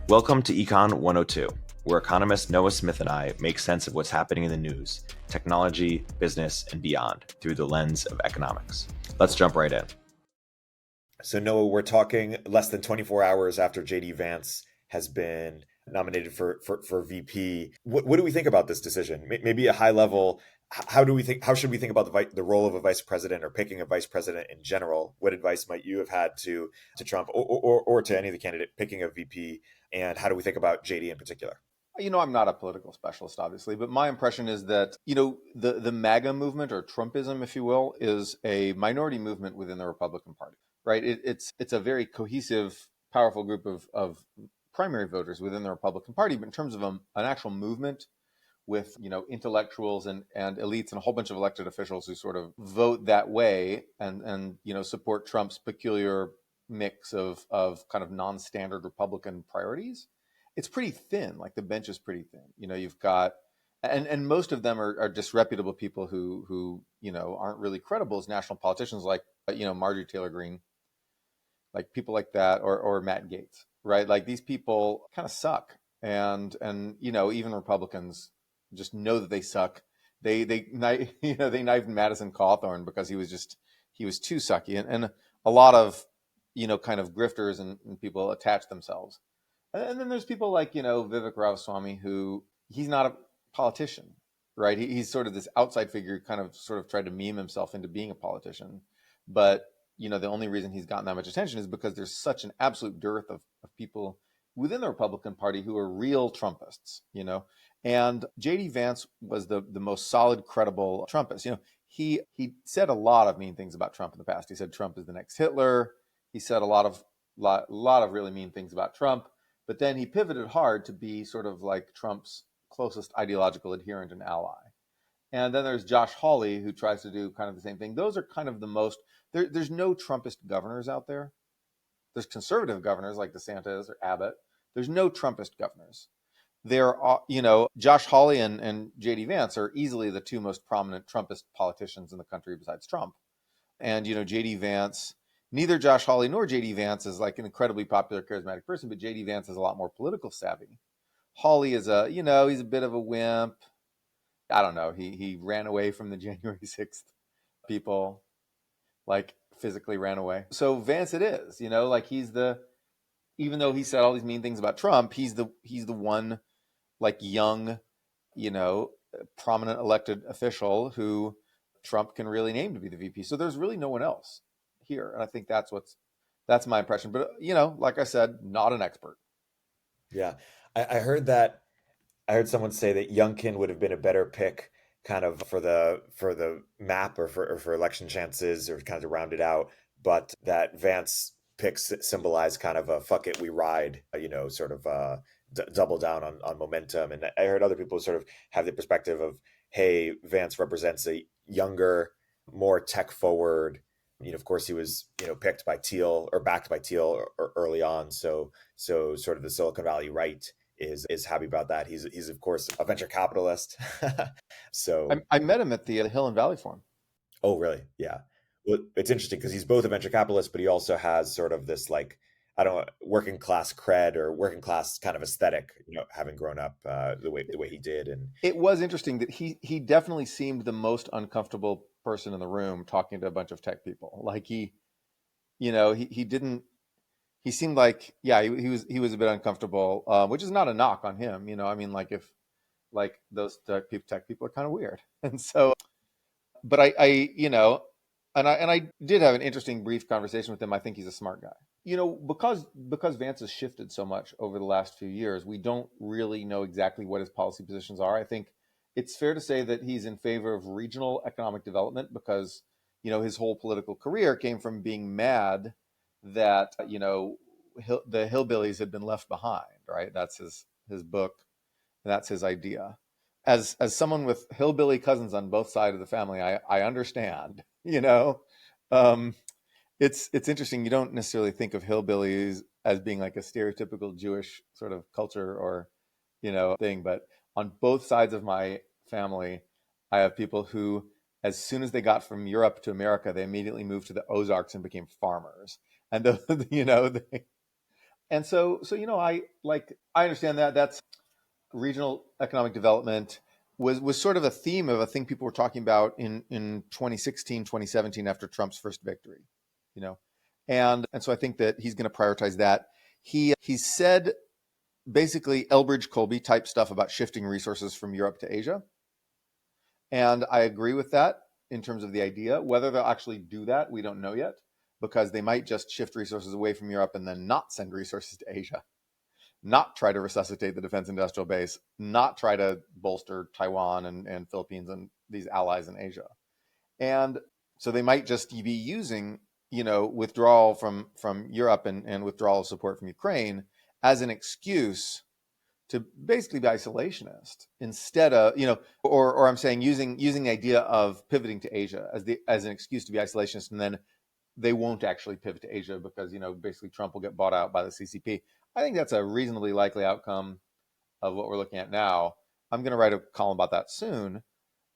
Welcome to Econ 102, where economist Noah Smith and I make sense of what's happening in the news, technology, business, and beyond through the lens of economics. Let's jump right in. So Noah, we're talking less than 24 hours after JD Vance has been nominated for VP. What do we think about this decision? Maybe a high level. How should we think about the role of a vice president or picking a vice president in general? What advice might you have had to Trump or to any of the candidate picking a VP? And how do we think about JD in particular? I'm not a political specialist, obviously, but my impression is that, the MAGA movement, or Trumpism, if you will, is a minority movement within the Republican Party, right? It's a very cohesive, powerful group of primary voters within the Republican Party, but in terms of an actual movement with, intellectuals and elites and a whole bunch of elected officials who sort of vote that way and support Trump's peculiar mix of kind of non-standard Republican priorities, it's pretty thin. Like, the bench is pretty thin. You've got, and most of them are disreputable people who aren't really credible as national politicians, like Marjorie Taylor Greene, like people like that, or Matt Gaetz, right? Like, these people kind of suck, and even Republicans just know that they suck. They knifed Madison Cawthorn because he was too sucky, and a lot of kind of grifters and people attach themselves. And then there's people like, Vivek Ramaswamy, who he's not a politician, right? He's sort of this outside figure, kind of sort of tried to meme himself into being a politician. But, the only reason he's gotten that much attention is because there's such an absolute dearth of people within the Republican Party who are real Trumpists, And JD Vance was the most solid, credible Trumpist. He said a lot of mean things about Trump in the past. He said Trump is the next Hitler. He said a lot of really mean things about Trump. But then he pivoted hard to be sort of like Trump's closest ideological adherent and ally. And then there's Josh Hawley, who tries to do kind of the same thing. Those are kind of the most, there's no Trumpist governors out there. There's conservative governors like DeSantis or Abbott. There's no Trumpist governors. Josh Hawley and JD Vance are easily the two most prominent Trumpist politicians in the country besides Trump. And, JD Vance, neither Josh Hawley nor JD Vance is like an incredibly popular, charismatic person, but JD Vance is a lot more political savvy. Hawley is he's a bit of a wimp. I don't know. He ran away from the January 6th people, like physically ran away. So Vance it is, like even though he said all these mean things about Trump, he's the one like young, prominent elected official who Trump can really name to be the VP. So there's really no one else here. And I think that's my impression. But, like I said, not an expert. Yeah. I heard someone say that Youngkin would have been a better pick kind of for the map or for election chances, or kind of to round it out, but that Vance picks symbolize kind of a fuck it, we ride, sort of double down on momentum. And I heard other people sort of have the perspective of, hey, Vance represents a younger, more tech forward. Of course, he was picked by Thiel or backed by Thiel early on, so sort of the Silicon Valley right is happy about that. He's of course a venture capitalist. So I met him at the Hill and Valley Forum. Oh, really? Yeah. Well, it's interesting because he's both a venture capitalist, but he also has sort of this, like, I don't know, working class cred or working class kind of aesthetic, having grown up the way he did. And it was interesting that he definitely seemed the most uncomfortable person in the room talking to a bunch of tech people. Like he didn't. He seemed like, yeah, he was a bit uncomfortable, which is not a knock on him. I mean, like, if like those tech people are kind of weird, and so, but I did have an interesting brief conversation with him. I think he's a smart guy. Because Vance has shifted so much over the last few years, we don't really know exactly what his policy positions are. I think it's fair to say that he's in favor of regional economic development because, his whole political career came from being mad that, the hillbillies had been left behind, right? That's his book. That's his idea. As someone with hillbilly cousins on both sides of the family, I understand, it's interesting. You don't necessarily think of hillbillies as being like a stereotypical Jewish sort of culture or, thing. But on both sides of my family, I have people who, as soon as they got from Europe to America, they immediately moved to the Ozarks and became farmers. And And so I understand that that's regional economic development was sort of a theme of a thing people were talking about in 2016, 2017 after Trump's first victory, you know. And so I think that he's going to prioritize that. He said basically Elbridge Colby type stuff about shifting resources from Europe to Asia. And I agree with that in terms of the idea. Whether they'll actually do that, we don't know yet, because they might just shift resources away from Europe and then not send resources to Asia, not try to resuscitate the defense industrial base, not try to bolster Taiwan and Philippines and these allies in Asia. And so they might just be using, withdrawal from Europe and withdrawal of support from Ukraine as an excuse to basically be isolationist instead of, or I'm saying using the idea of pivoting to Asia as an excuse to be isolationist, and then they won't actually pivot to Asia because, basically Trump will get bought out by the CCP. I think that's a reasonably likely outcome of what we're looking at now. I'm going to write a column about that soon,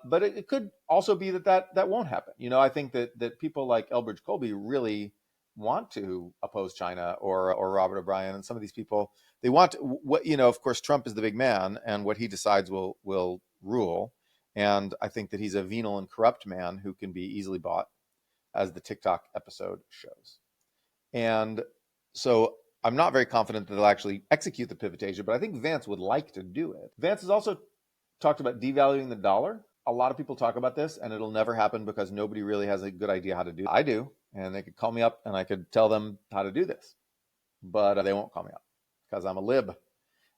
but it could also be that won't happen. I think that people like Elbridge Colby really want to oppose China or Robert O'Brien and some of these people. They want what of course Trump is the big man, and what he decides will rule. And I think that he's a venal and corrupt man who can be easily bought, as the TikTok episode shows. And so I'm not very confident that they'll actually execute the pivot to Asia, but I think Vance would like to do it. Vance has also talked about devaluing the dollar. A lot of people talk about this, and it'll never happen because nobody really has a good idea how to do it. I do, and they could call me up and I could tell them how to do this, but they won't call me up because I'm a lib.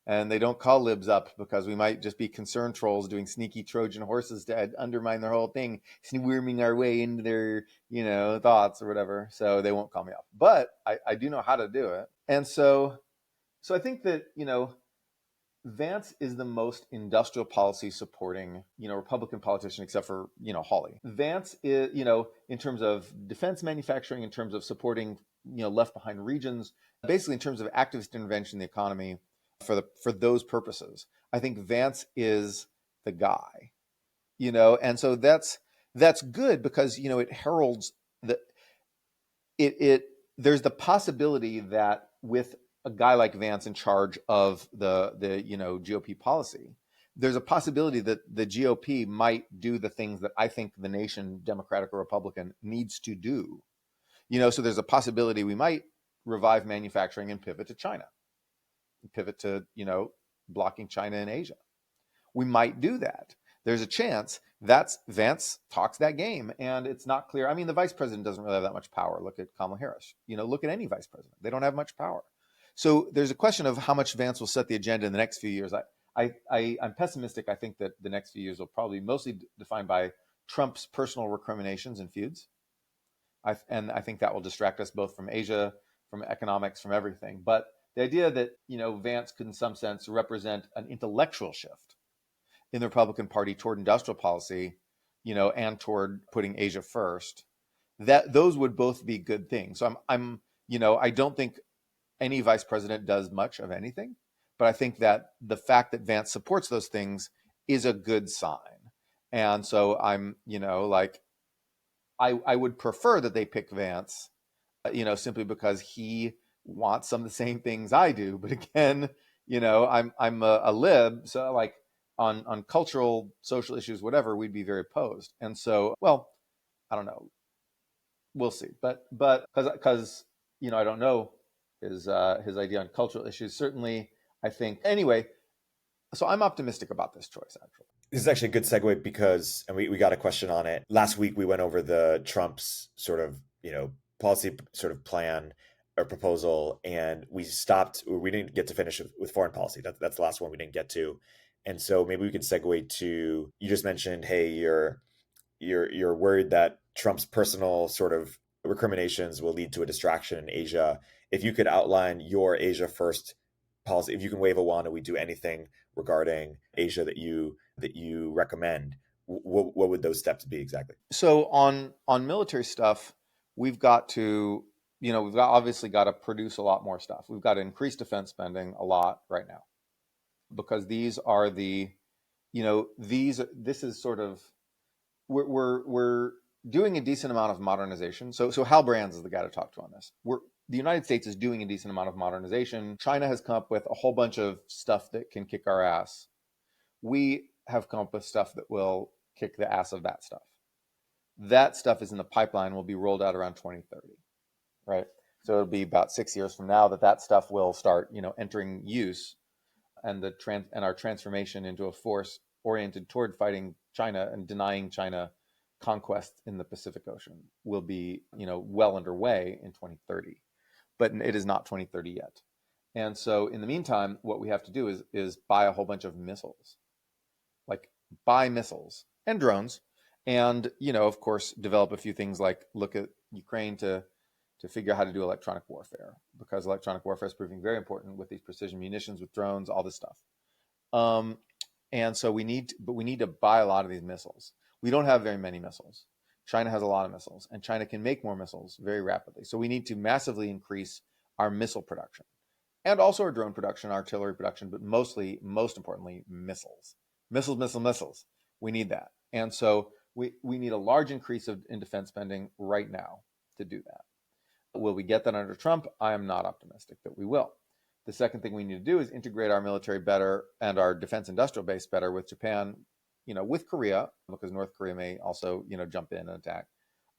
And they don't call libs up because we might just be concerned trolls doing sneaky Trojan horses to undermine their whole thing, worming our way into their, thoughts or whatever. So they won't call me up. But I do know how to do it. And so I think that, Vance is the most industrial policy supporting, Republican politician, except for, Hawley. Vance is, in terms of defense manufacturing, in terms of supporting, left behind regions, basically in terms of activist intervention in the economy for those purposes. I think Vance is the guy, and so that's good because, it heralds that it there's the possibility that with a guy like Vance in charge of the GOP policy, there's a possibility that the GOP might do the things that I think the nation, Democratic or Republican, needs to do. So there's a possibility we might revive manufacturing and pivot to China, pivot to, blocking China and Asia. We might do that. There's a chance that's Vance talks that game, and it's not clear. I mean, the vice president doesn't really have that much power. Look at Kamala Harris. Look at any vice president. They don't have much power. So there's a question of how much Vance will set the agenda in the next few years. I'm pessimistic. I think that the next few years will probably mostly defined by Trump's personal recriminations and feuds. And I think that will distract us both from Asia, from economics, from everything. But the idea that, Vance could in some sense represent an intellectual shift in the Republican Party toward industrial policy, and toward putting Asia first, that those would both be good things. So I don't think any vice president does much of anything, but I think that the fact that Vance supports those things is a good sign. And so I'm, I would prefer that they pick Vance, simply because he wants some of the same things I do. But again, I'm a lib, so like on cultural, social issues, whatever, we'd be very opposed. And so, well, I don't know, we'll see. But because I don't know his idea on cultural issues. Certainly, I think anyway. So I'm optimistic about this choice, actually. This is actually a good segue because, and we got a question on it. Last week, we went over the Trump's sort of, policy sort of plan or proposal, and we stopped, we didn't get to finish with foreign policy. That's the last one we didn't get to. And so maybe we could segue to, you just mentioned, hey, you're worried that Trump's personal sort of recriminations will lead to a distraction in Asia. If you could outline your Asia first policy, if you can wave a wand and we do anything regarding Asia that you recommend, what would those steps be exactly? So on military stuff, we've got to, obviously got to produce a lot more stuff. We've got to increase defense spending a lot right now, because these are the, this is sort of, we're doing a decent amount of modernization. So Hal Brands is the guy to talk to on this. the United States is doing a decent amount of modernization. China has come up with a whole bunch of stuff that can kick our ass. We have come up with stuff that will kick the ass of that stuff. That stuff is in the pipeline, will be rolled out around 2030, right? So it'll be about 6 years from now that that stuff will start, entering use, and our transformation into a force oriented toward fighting China and denying China conquest in the Pacific Ocean will be, well underway in 2030. But it is not 2030 yet. And so in the meantime, what we have to do is buy a whole bunch of missiles, like buy missiles and drones, and of course develop a few things, like look at Ukraine to figure out how to do electronic warfare, because electronic warfare is proving very important with these precision munitions, with drones, all this stuff. Um, and so we need to buy a lot of these missiles. We don't have very many missiles. China has a lot of missiles, and China can make more missiles very rapidly. So we need to massively increase our missile production, and also our drone production, artillery production, but most importantly, missiles. Missiles. We need that. And so we need a large increase in defense spending right now to do that. Will we get that under Trump? I am not optimistic that we will. The second thing we need to do is integrate our military better and our defense industrial base better with Japan, with Korea, because North Korea may also, jump in and attack,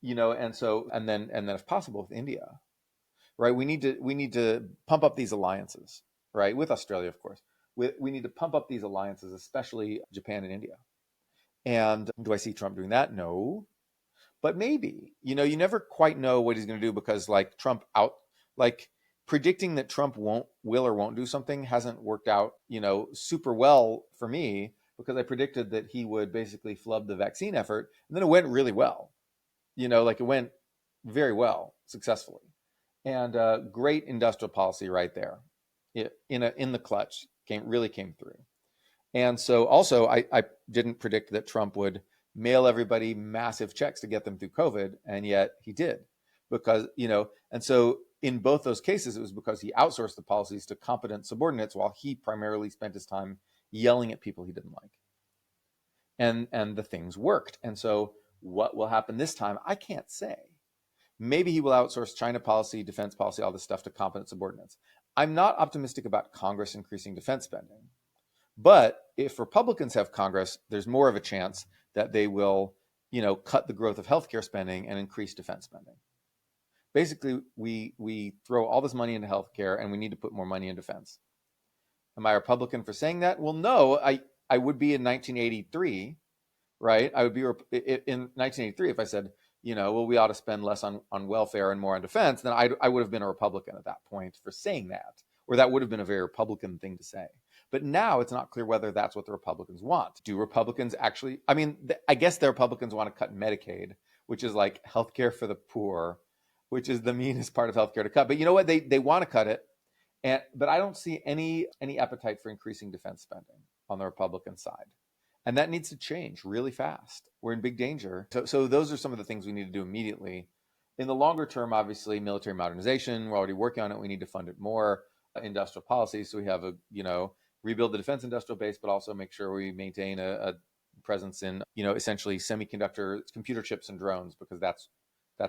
and then if possible with India, right? We need to pump up these alliances, right? With Australia, of course. We need to pump up these alliances, especially Japan and India. And do I see Trump doing that? No. But maybe, you never quite know what he's going to do, because predicting that Trump will or won't do something hasn't worked out, super well for me, because I predicted that he would basically flub the vaccine effort, and then it went really well. It went very well, successfully. And great industrial policy right there, in the clutch, really came through. And so also, I didn't predict that Trump would mail everybody massive checks to get them through COVID, and yet he did, because, and so in both those cases, it was because he outsourced the policies to competent subordinates, while he primarily spent his time yelling at people he didn't like. And the things worked. And so what will happen this time, I can't say. Maybe he will outsource China policy, defense policy, all this stuff to competent subordinates. I'm not optimistic about Congress increasing defense spending. But if Republicans have Congress, there's more of a chance that they will, cut the growth of healthcare spending and increase defense spending. Basically, we throw all this money into healthcare, and we need to put more money in defense. Am I a Republican for saying that? Well, no, I would be in 1983, right? I would be in 1983 if I said, well, we ought to spend less on welfare and more on defense. Then I would have been a Republican at that point for saying that, or that would have been a very Republican thing to say. But now it's not clear whether that's what the Republicans want. Do Republicans actually, I guess the Republicans want to cut Medicaid, which is like healthcare for the poor, which is the meanest part of healthcare to cut. But you know what? They want to cut it. But I don't see any appetite for increasing defense spending on the Republican side. And that needs to change really fast. We're in big danger. So those are some of the things we need to do immediately. In the longer term, obviously, military modernization, we're already working on it. We need to fund it more. Industrial policy, so we have rebuild the defense industrial base, but also make sure we maintain a presence in, essentially semiconductor, computer chips and drones, because that's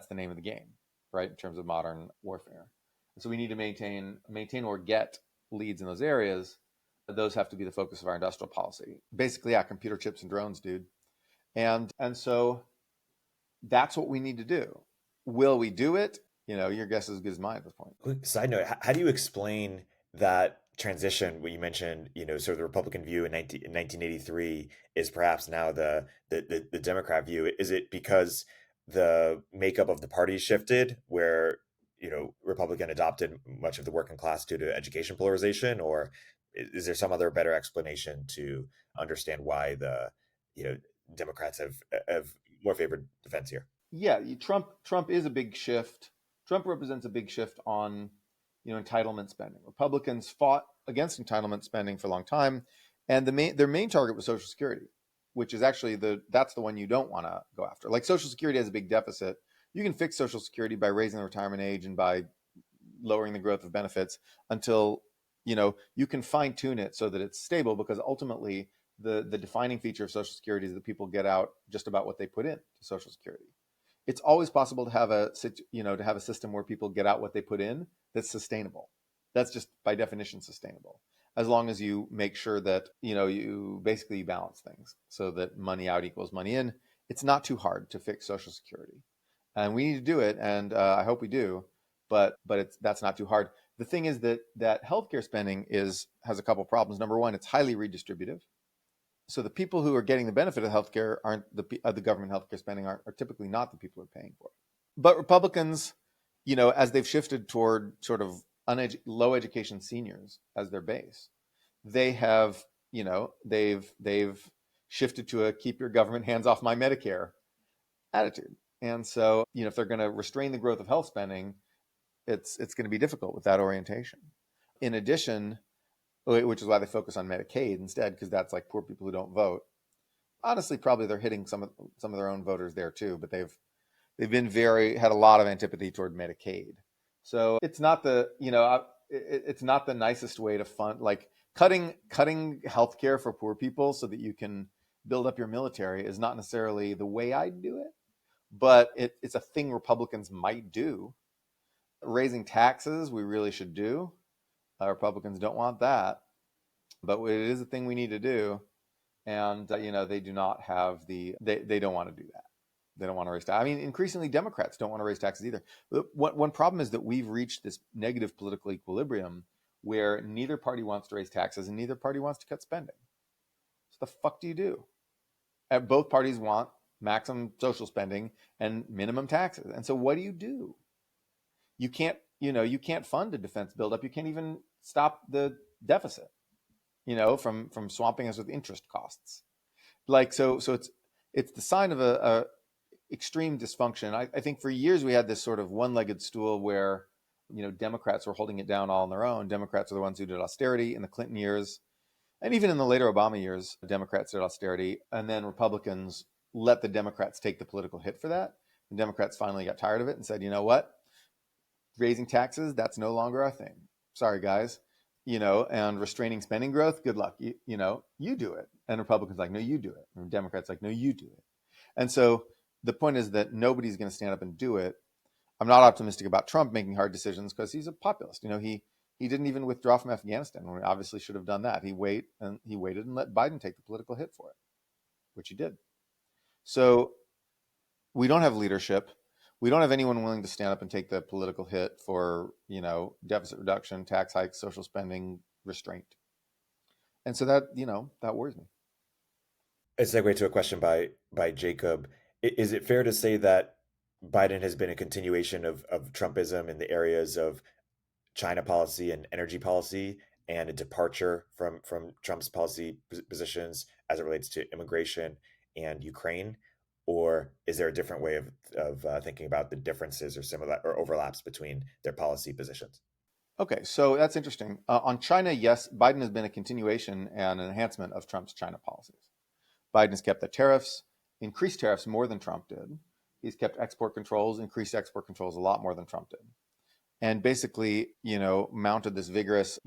the name of the game, right? In terms of modern warfare. And so we need to maintain or get leads in those areas. Those have to be the focus of our industrial policy. Basically, yeah, computer chips and drones, dude. And so that's what we need to do. Will we do it? Your guess is as good as mine at this point. Quick side note, how do you explain that transition, what you mentioned, sort of the Republican view in 1983 is perhaps now the Democrat view? Is it because the makeup of the party shifted, where, Republican adopted much of the working class due to education polarization, or is there some other better explanation to understand why the, Democrats have more favored defense here? Yeah, Trump is a big shift. Trump represents a big shift on, entitlement spending. Republicans fought against entitlement spending for a long time, and their main target was Social Security, which is actually that's the one you don't want to go after. Like, Social Security has a big deficit. You can fix Social Security by raising the retirement age and by lowering the growth of benefits until, you can fine tune it so that it's stable, because ultimately the defining feature of Social Security is that people get out just about what they put in to Social Security. it's always possible to have to have a system where people get out what they put in that's sustainable. That's just by definition sustainable, as long as you make sure that you basically balance things so that money out equals money in. It's not too hard to fix Social Security, and we need to do it, and I hope we do. But that's not too hard. The thing is that healthcare spending has a couple problems. Number one, it's highly redistributive. So the people who are getting the benefit of healthcare aren't the government healthcare spending are typically not the people who are paying for it. But Republicans, as they've shifted toward sort of low education seniors as their base, they have, they've shifted to a keep your government hands off my Medicare attitude. And so, if they're going to restrain the growth of health spending, it's going to be difficult with that orientation. In addition, which is why they focus on Medicaid instead, because that's like poor people who don't vote. Honestly, probably they're hitting some of their own voters there too, but they've had a lot of antipathy toward Medicaid. So it's not it's not the nicest way to fund, like cutting healthcare for poor people so that you can build up your military is not necessarily the way I'd do it, but it's a thing Republicans might do. Raising taxes, we really should do. Republicans don't want that, but it is a thing we need to do. And they do not have they don't want to do that. They don't want to raise taxes. I mean, increasingly Democrats don't want to raise taxes either. But one problem is that we've reached this negative political equilibrium where neither party wants to raise taxes and neither party wants to cut spending. So the fuck do you do? Both parties want maximum social spending and minimum taxes. And so what do? You can't fund a defense buildup. You can't even stop the deficit, from swamping us with interest costs. Like, so it's the sign of a extreme dysfunction. I think for years we had this sort of one-legged stool where, Democrats were holding it down all on their own. Democrats are the ones who did austerity in the Clinton years. And even in the later Obama years, Democrats did austerity. And then Republicans let the Democrats take the political hit for that. The Democrats finally got tired of it and said, you know what? Raising taxes, that's no longer our thing. Sorry, guys. And restraining spending growth, good luck. You do it. And Republicans like, no, you do it. And Democrats like, no, you do it. And so the point is that nobody's going to stand up and do it. I'm not optimistic about Trump making hard decisions because he's a populist. He didn't even withdraw from Afghanistan when he obviously should have done that. He waited and let Biden take the political hit for it, which he did. So we don't have leadership. We don't have anyone willing to stand up and take the political hit for, deficit reduction, tax hikes, social spending, restraint. And so that worries me. A segue to a question by Jacob. Is it fair to say that Biden has been a continuation of Trumpism in the areas of China policy and energy policy, and a departure from Trump's policy positions as it relates to immigration and Ukraine? Or is there a different way of thinking about the differences or similar or overlaps between their policy positions? Okay, so that's interesting. On China, yes, Biden has been a continuation and an enhancement of Trump's China policies. Biden has kept the tariffs, increased tariffs more than Trump did. He's kept export controls, increased export controls a lot more than Trump did. And basically, mounted this vigorous,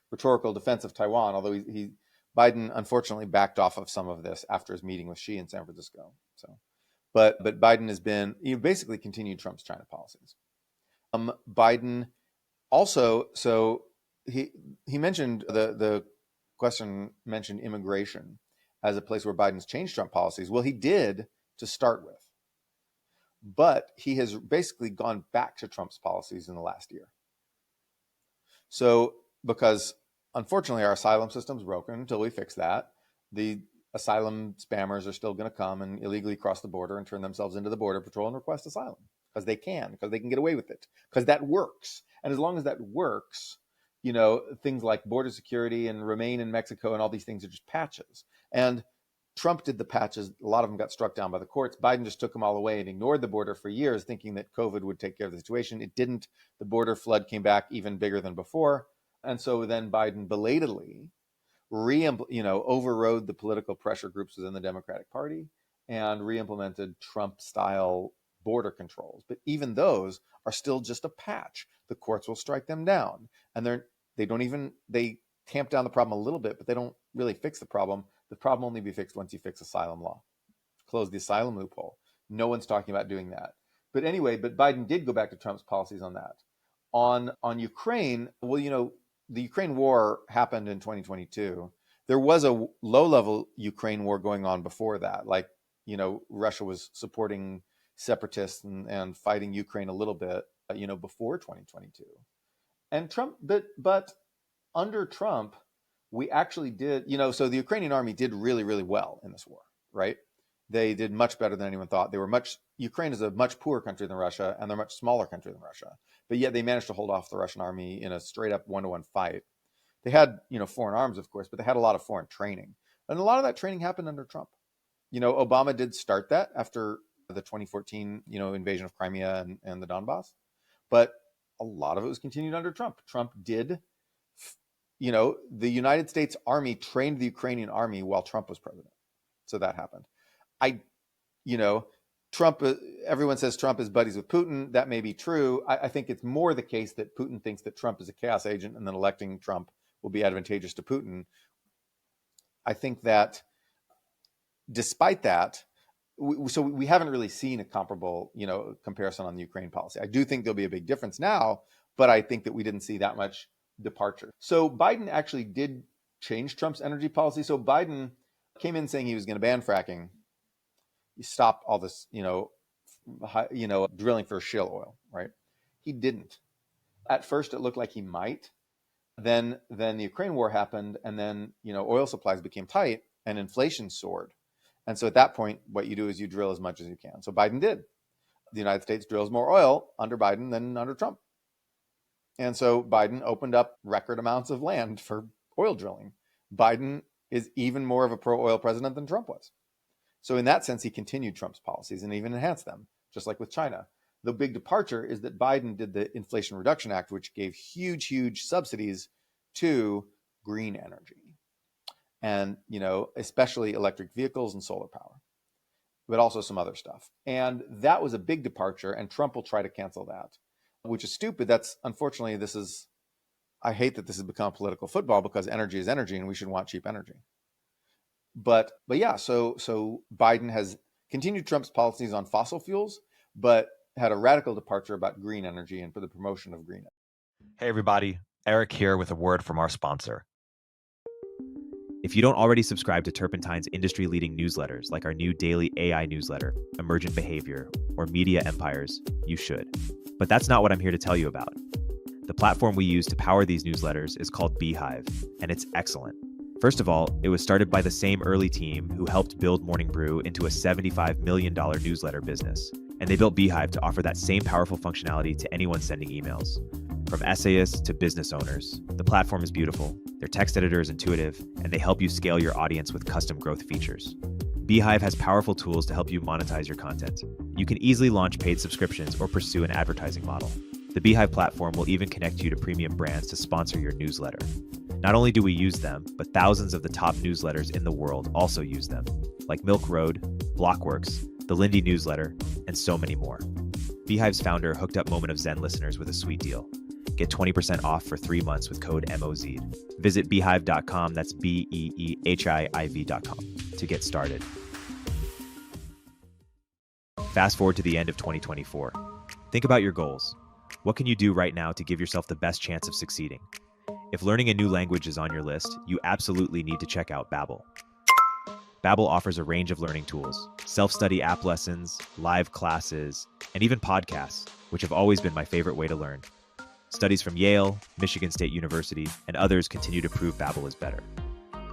rhetorical defense of Taiwan, although Biden unfortunately backed off of some of this after his meeting with Xi in San Francisco. So, but Biden has been, basically continued Trump's China policies. Biden also, so he mentioned the question mentioned immigration as a place where Biden's changed Trump policies. Well, he did to start with, but he has basically gone back to Trump's policies in the last year. So, because unfortunately our asylum system's broken, until we fix that, the asylum spammers are still going to come and illegally cross the border and turn themselves into the Border Patrol and request asylum because they can get away with it, because that works. And as long as that works, things like border security and remain in Mexico and all these things are just patches. And Trump did the patches. A lot of them got struck down by the courts. Biden just took them all away and ignored the border for years, thinking that COVID would take care of the situation. It didn't. The border flood came back even bigger than before. And so then Biden belatedly overrode the political pressure groups within the Democratic Party and re-implemented Trump-style border controls. But even those are still just a patch. The courts will strike them down. And they tamp down the problem a little bit, but they don't really fix the problem. The problem only be fixed once you fix asylum law. Close the asylum loophole. No one's talking about doing that. But anyway, but Biden did go back to Trump's policies on that. On Ukraine, well, the Ukraine war happened in 2022. There was a low-level Ukraine war going on before that. Like, Russia was supporting separatists and fighting Ukraine a little bit, before 2022. And Trump, but under Trump, we actually did, so the Ukrainian army did really, really well in this war, right? They did much better than anyone thought. Ukraine is a much poorer country than Russia, and they're a much smaller country than Russia. But yet they managed to hold off the Russian army in a straight up 1-to-1 fight. They had, foreign arms, of course, but they had a lot of foreign training. And a lot of that training happened under Trump. Obama did start that after the 2014, invasion of Crimea and the Donbass. But a lot of it was continued under Trump. Trump did, the United States Army trained the Ukrainian army while Trump was president. So that happened. Trump, everyone says Trump is buddies with Putin. That may be true. I think it's more the case that Putin thinks that Trump is a chaos agent, and then electing Trump will be advantageous to Putin. I think that despite that, we haven't really seen a comparable, comparison on the Ukraine policy. I do think there'll be a big difference now, but I think that we didn't see that much departure. So Biden actually did change Trump's energy policy. So Biden came in saying he was going to ban fracking. He stopped all this, drilling for shale oil, right? He didn't. At first, it looked like he might. Then the Ukraine war happened, and then, oil supplies became tight and inflation soared. And so at that point, what you do is you drill as much as you can. So Biden did. The United States drills more oil under Biden than under Trump. And so Biden opened up record amounts of land for oil drilling. Biden is even more of a pro-oil president than Trump was. So in that sense, he continued Trump's policies and even enhanced them, just like with China. The big departure is that Biden did the Inflation Reduction Act, which gave huge, huge subsidies to green energy. And, especially electric vehicles and solar power, but also some other stuff. And that was a big departure, and Trump will try to cancel that, which is stupid. Unfortunately, I hate that this has become political football, because energy is energy and we should want cheap energy. But yeah, so Biden has continued Trump's policies on fossil fuels, but had a radical departure about green energy and for the promotion of green energy. Hey everybody, Eric here with a word from our sponsor. If you don't already subscribe to Turpentine's industry-leading newsletters, like our new daily AI newsletter, Emergent Behavior, or Media Empires, you should. But that's not what I'm here to tell you about. The platform we use to power these newsletters is called Beehiiv, and it's excellent. First of all, it was started by the same early team who helped build Morning Brew into a $75 million newsletter business, and they built Beehiiv to offer that same powerful functionality to anyone sending emails. From essayists to business owners, the platform is beautiful, their text editor is intuitive, and they help you scale your audience with custom growth features. Beehiiv has powerful tools to help you monetize your content. You can easily launch paid subscriptions or pursue an advertising model. The Beehiiv platform will even connect you to premium brands to sponsor your newsletter. Not only do we use them, but thousands of the top newsletters in the world also use them, like Milk Road, Blockworks, the Lindy newsletter, and so many more. Beehiiv's founder hooked up Moment of Zen listeners with a sweet deal. Get 20% off for 3 months with code MOZ. Visit beehiiv.com, that's BEEHIIV.com, to get started. Fast forward to the end of 2024. Think about your goals. What can you do right now to give yourself the best chance of succeeding? If learning a new language is on your list, you absolutely need to check out Babbel. Babbel offers a range of learning tools, self-study app lessons, live classes, and even podcasts, which have always been my favorite way to learn. Studies from Yale, Michigan State University, and others continue to prove Babbel is better.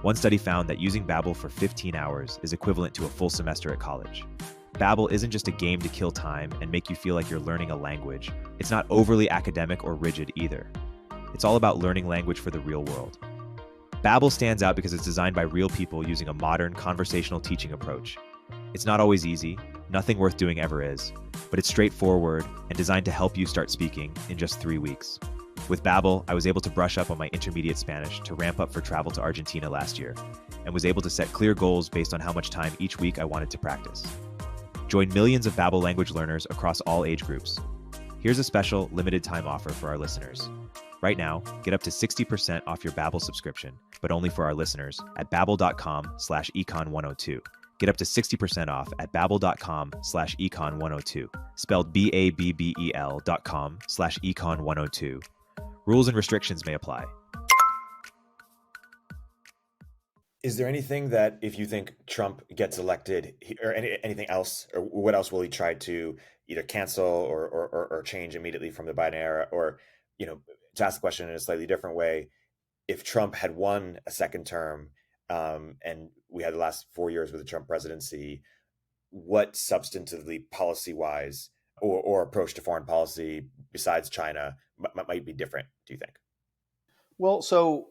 One study found that using Babbel for 15 hours is equivalent to a full semester at college. Babbel isn't just a game to kill time and make you feel like you're learning a language. It's not overly academic or rigid either. It's all about learning language for the real world. Babbel stands out because it's designed by real people using a modern conversational teaching approach. It's not always easy, nothing worth doing ever is, but it's straightforward and designed to help you start speaking in just 3 weeks. With Babbel, I was able to brush up on my intermediate Spanish to ramp up for travel to Argentina last year, and was able to set clear goals based on how much time each week I wanted to practice. Join millions of Babbel language learners across all age groups. Here's a special limited time offer for our listeners. Right now, get up to 60% off your Babbel subscription, but only for our listeners at babbel.com/econ102. Get up to 60% off at babbel.com/econ102, spelled babbel.com/econ102. Rules and restrictions may apply. Is there anything that if you think Trump gets elected, or anything else, or what else will he try to either cancel or change immediately from the Biden era? Or, to ask the question in a slightly different way, if Trump had won a second term, and we had the last 4 years with the Trump presidency, what substantively, policy wise, or approach to foreign policy besides China might be different, do you think? Well, so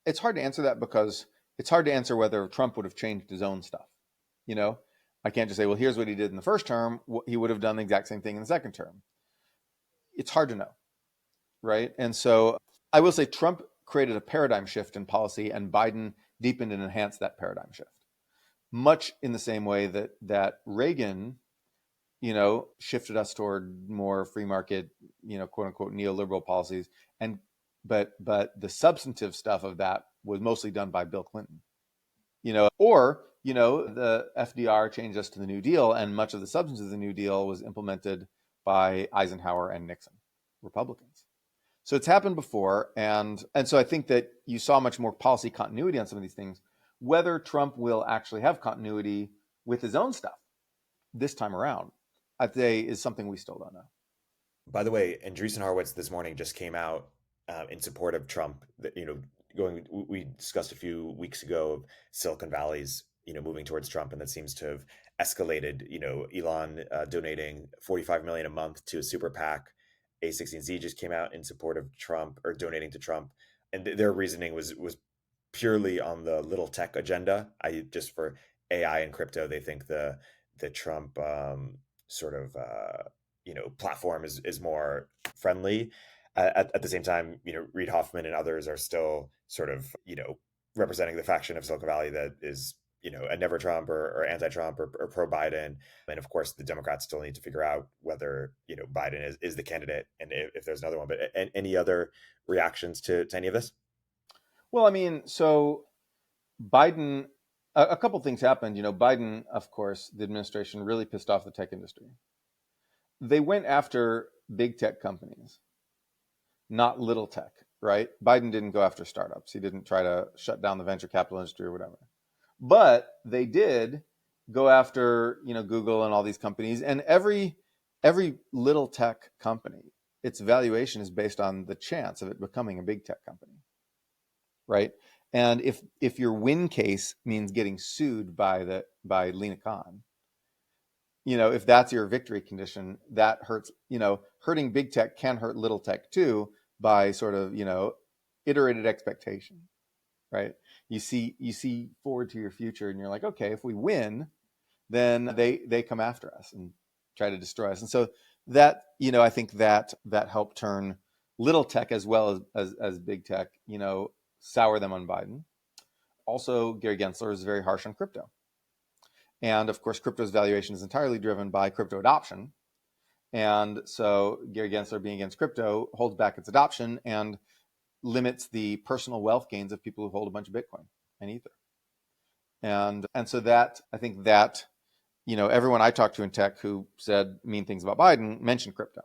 it's hard to answer that because it's hard to answer whether Trump would have changed his own stuff. I can't just say, well, here's what he did in the first term. He would have done the exact same thing in the second term. It's hard to know, right? And so I will say Trump created a paradigm shift in policy, and Biden deepened and enhanced that paradigm shift, much in the same way that Reagan, shifted us toward more free market, quote unquote neoliberal policies. But the substantive stuff of that was mostly done by Bill Clinton, the FDR changed us to the New Deal, and much of the substance of the New Deal was implemented by Eisenhower and Nixon, Republicans. So it's happened before. And so I think that you saw much more policy continuity on some of these things. Whether Trump will actually have continuity with his own stuff this time around, I'd say, is something we still don't know. By the way, Andreessen Horowitz this morning just came out in support of Trump. We discussed a few weeks ago of Silicon Valley's moving towards Trump, and that seems to have escalated. Elon donating $45 million a month to a super PAC. A16Z just came out in support of Trump, or donating to Trump, and their reasoning was purely on the little tech agenda. Just for AI and crypto, they think the Trump platform is more friendly. At the same time, Reid Hoffman and others are still sort of, representing the faction of Silicon Valley that is, a never Trump or anti-Trump or pro-Biden. And of course, the Democrats still need to figure out whether, Biden is the candidate, and if there's another one. But any other reactions to any of this? Well, I mean, so Biden, a couple things happened. Biden, of course, the administration really pissed off the tech industry. They went after big tech companies, not little tech, right? Biden didn't go after startups. He didn't try to shut down the venture capital industry or whatever. But they did go after, Google and all these companies, and every little tech company, its valuation is based on the chance of it becoming a big tech company, right? And if your win case means getting sued by Lina Khan, if that's your victory condition, that hurts. Hurting big tech can hurt little tech too, by sort of, iterated expectation, right? You see forward to your future, and you're like, okay, if we win, then they come after us and try to destroy us. And so that, I think that helped turn little tech as well as big tech, sour them on Biden. Also, Gary Gensler is very harsh on crypto. And of course, crypto's valuation is entirely driven by crypto adoption. And so Gary Gensler, being against crypto, holds back its adoption and limits the personal wealth gains of people who hold a bunch of Bitcoin and Ether. And so that, I think that, everyone I talked to in tech who said mean things about Biden mentioned crypto.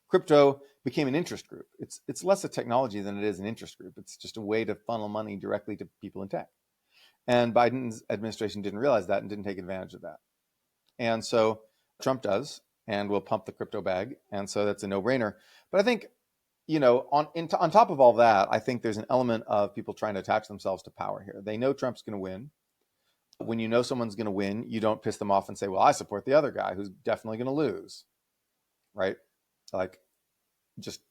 Crypto became an interest group. It's less a technology than it is an interest group. It's just a way to funnel money directly to people in tech. And Biden's administration didn't realize that and didn't take advantage of that. And so Trump does, and will pump the crypto bag. And so that's a no-brainer. But I think, on top of all that, I think there's an element of people trying to attach themselves to power here. They know Trump's going to win. When you know someone's going to win, you don't piss them off and say, well, I support the other guy who's definitely going to lose, right? Like, just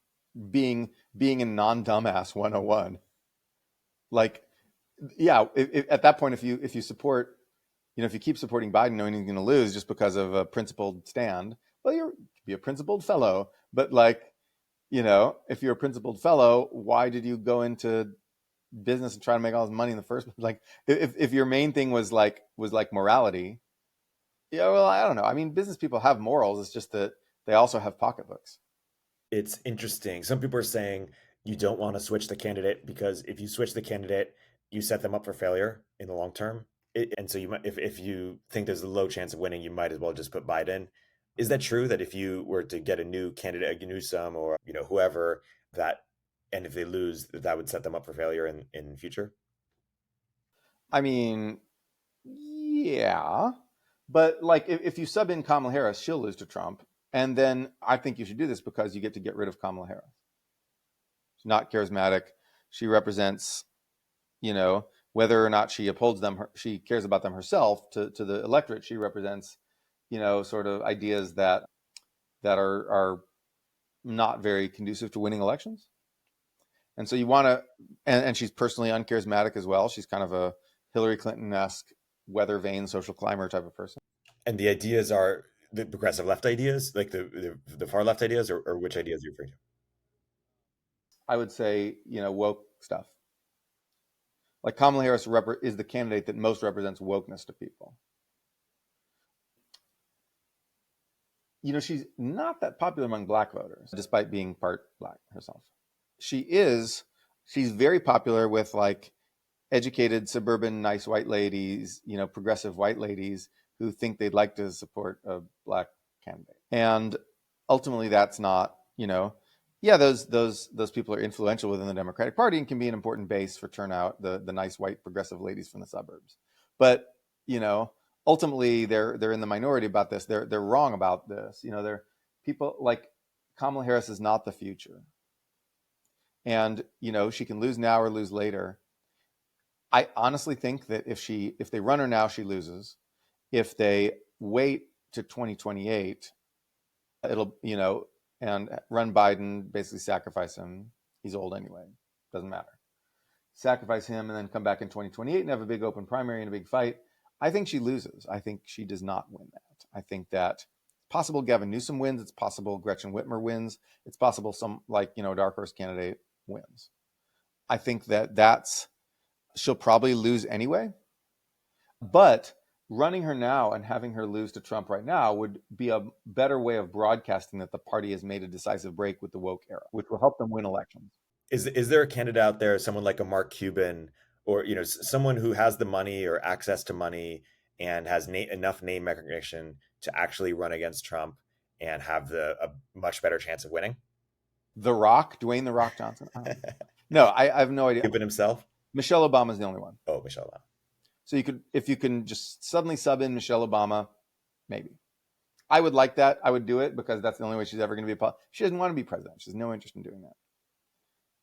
being a non-dumbass 101. Like, yeah, at that point, if you support, if you keep supporting Biden knowing he's going to lose just because of a principled stand, well, you'll be a principled fellow. But if you're a principled fellow, why did you go into business and try to make all this money in the first place? Like, if your main thing was like morality, yeah, well, I don't know. I mean, business people have morals. It's just that they also have pocketbooks. It's interesting. Some people are saying you don't want to switch the candidate because if you switch the candidate, you set them up for failure in the long term. And so you might, if you think there's a low chance of winning, you might as well just put Biden. Is that true that if you were to get a new candidate, a Newsom or whoever that, and if they lose, that would set them up for failure in future? I mean, yeah, but like if you sub in Kamala Harris, she'll lose to Trump, and then I think you should do this because you get to get rid of Kamala Harris. She's not charismatic. She represents, whether or not she upholds them, she cares about them herself to the electorate. She represents, sort of ideas that are not very conducive to winning elections. And so you want to, and she's personally uncharismatic as well. She's kind of a Hillary Clinton-esque weather vane social climber type of person. And the ideas are the progressive left ideas, like the far left ideas, or which ideas are you referring to? I would say, woke stuff. Like Kamala Harris is the candidate that most represents wokeness to people. She's not that popular among black voters, despite being part black herself. She's very popular with like educated, suburban, nice white ladies, progressive white ladies who think they'd like to support a black candidate. And ultimately that's not, those people are influential within the Democratic Party and can be an important base for turnout, the nice white progressive ladies from the suburbs. But, ultimately they're in the minority about this. They're wrong about this. They're people like Kamala Harris is not the future. And, she can lose now or lose later. I honestly think that if they run her now, she loses. If they wait to 2028, it'll, and run Biden, basically sacrifice him. He's old anyway. Doesn't matter. Sacrifice him and then come back in 2028 and have a big open primary and a big fight. I think she loses. I think she does not win that. I think that it's possible Gavin Newsom wins. It's possible Gretchen Whitmer wins. It's possible some dark horse candidate wins. I think she'll probably lose anyway. But running her now and having her lose to Trump right now would be a better way of broadcasting that the party has made a decisive break with the woke era, which will help them win elections. Is there a candidate out there, someone like a Mark Cuban, or someone who has the money or access to money and has enough name recognition to actually run against Trump and have a much better chance of winning? The Rock, Dwayne "The Rock" Johnson. No, I have no idea. Cuban himself? Michelle Obama is the only one. Oh, Michelle Obama. So if you can just suddenly sub in Michelle Obama, maybe. I would like that. I would do it because that's the only way she's ever going to be she doesn't want to be president. She has no interest in doing that.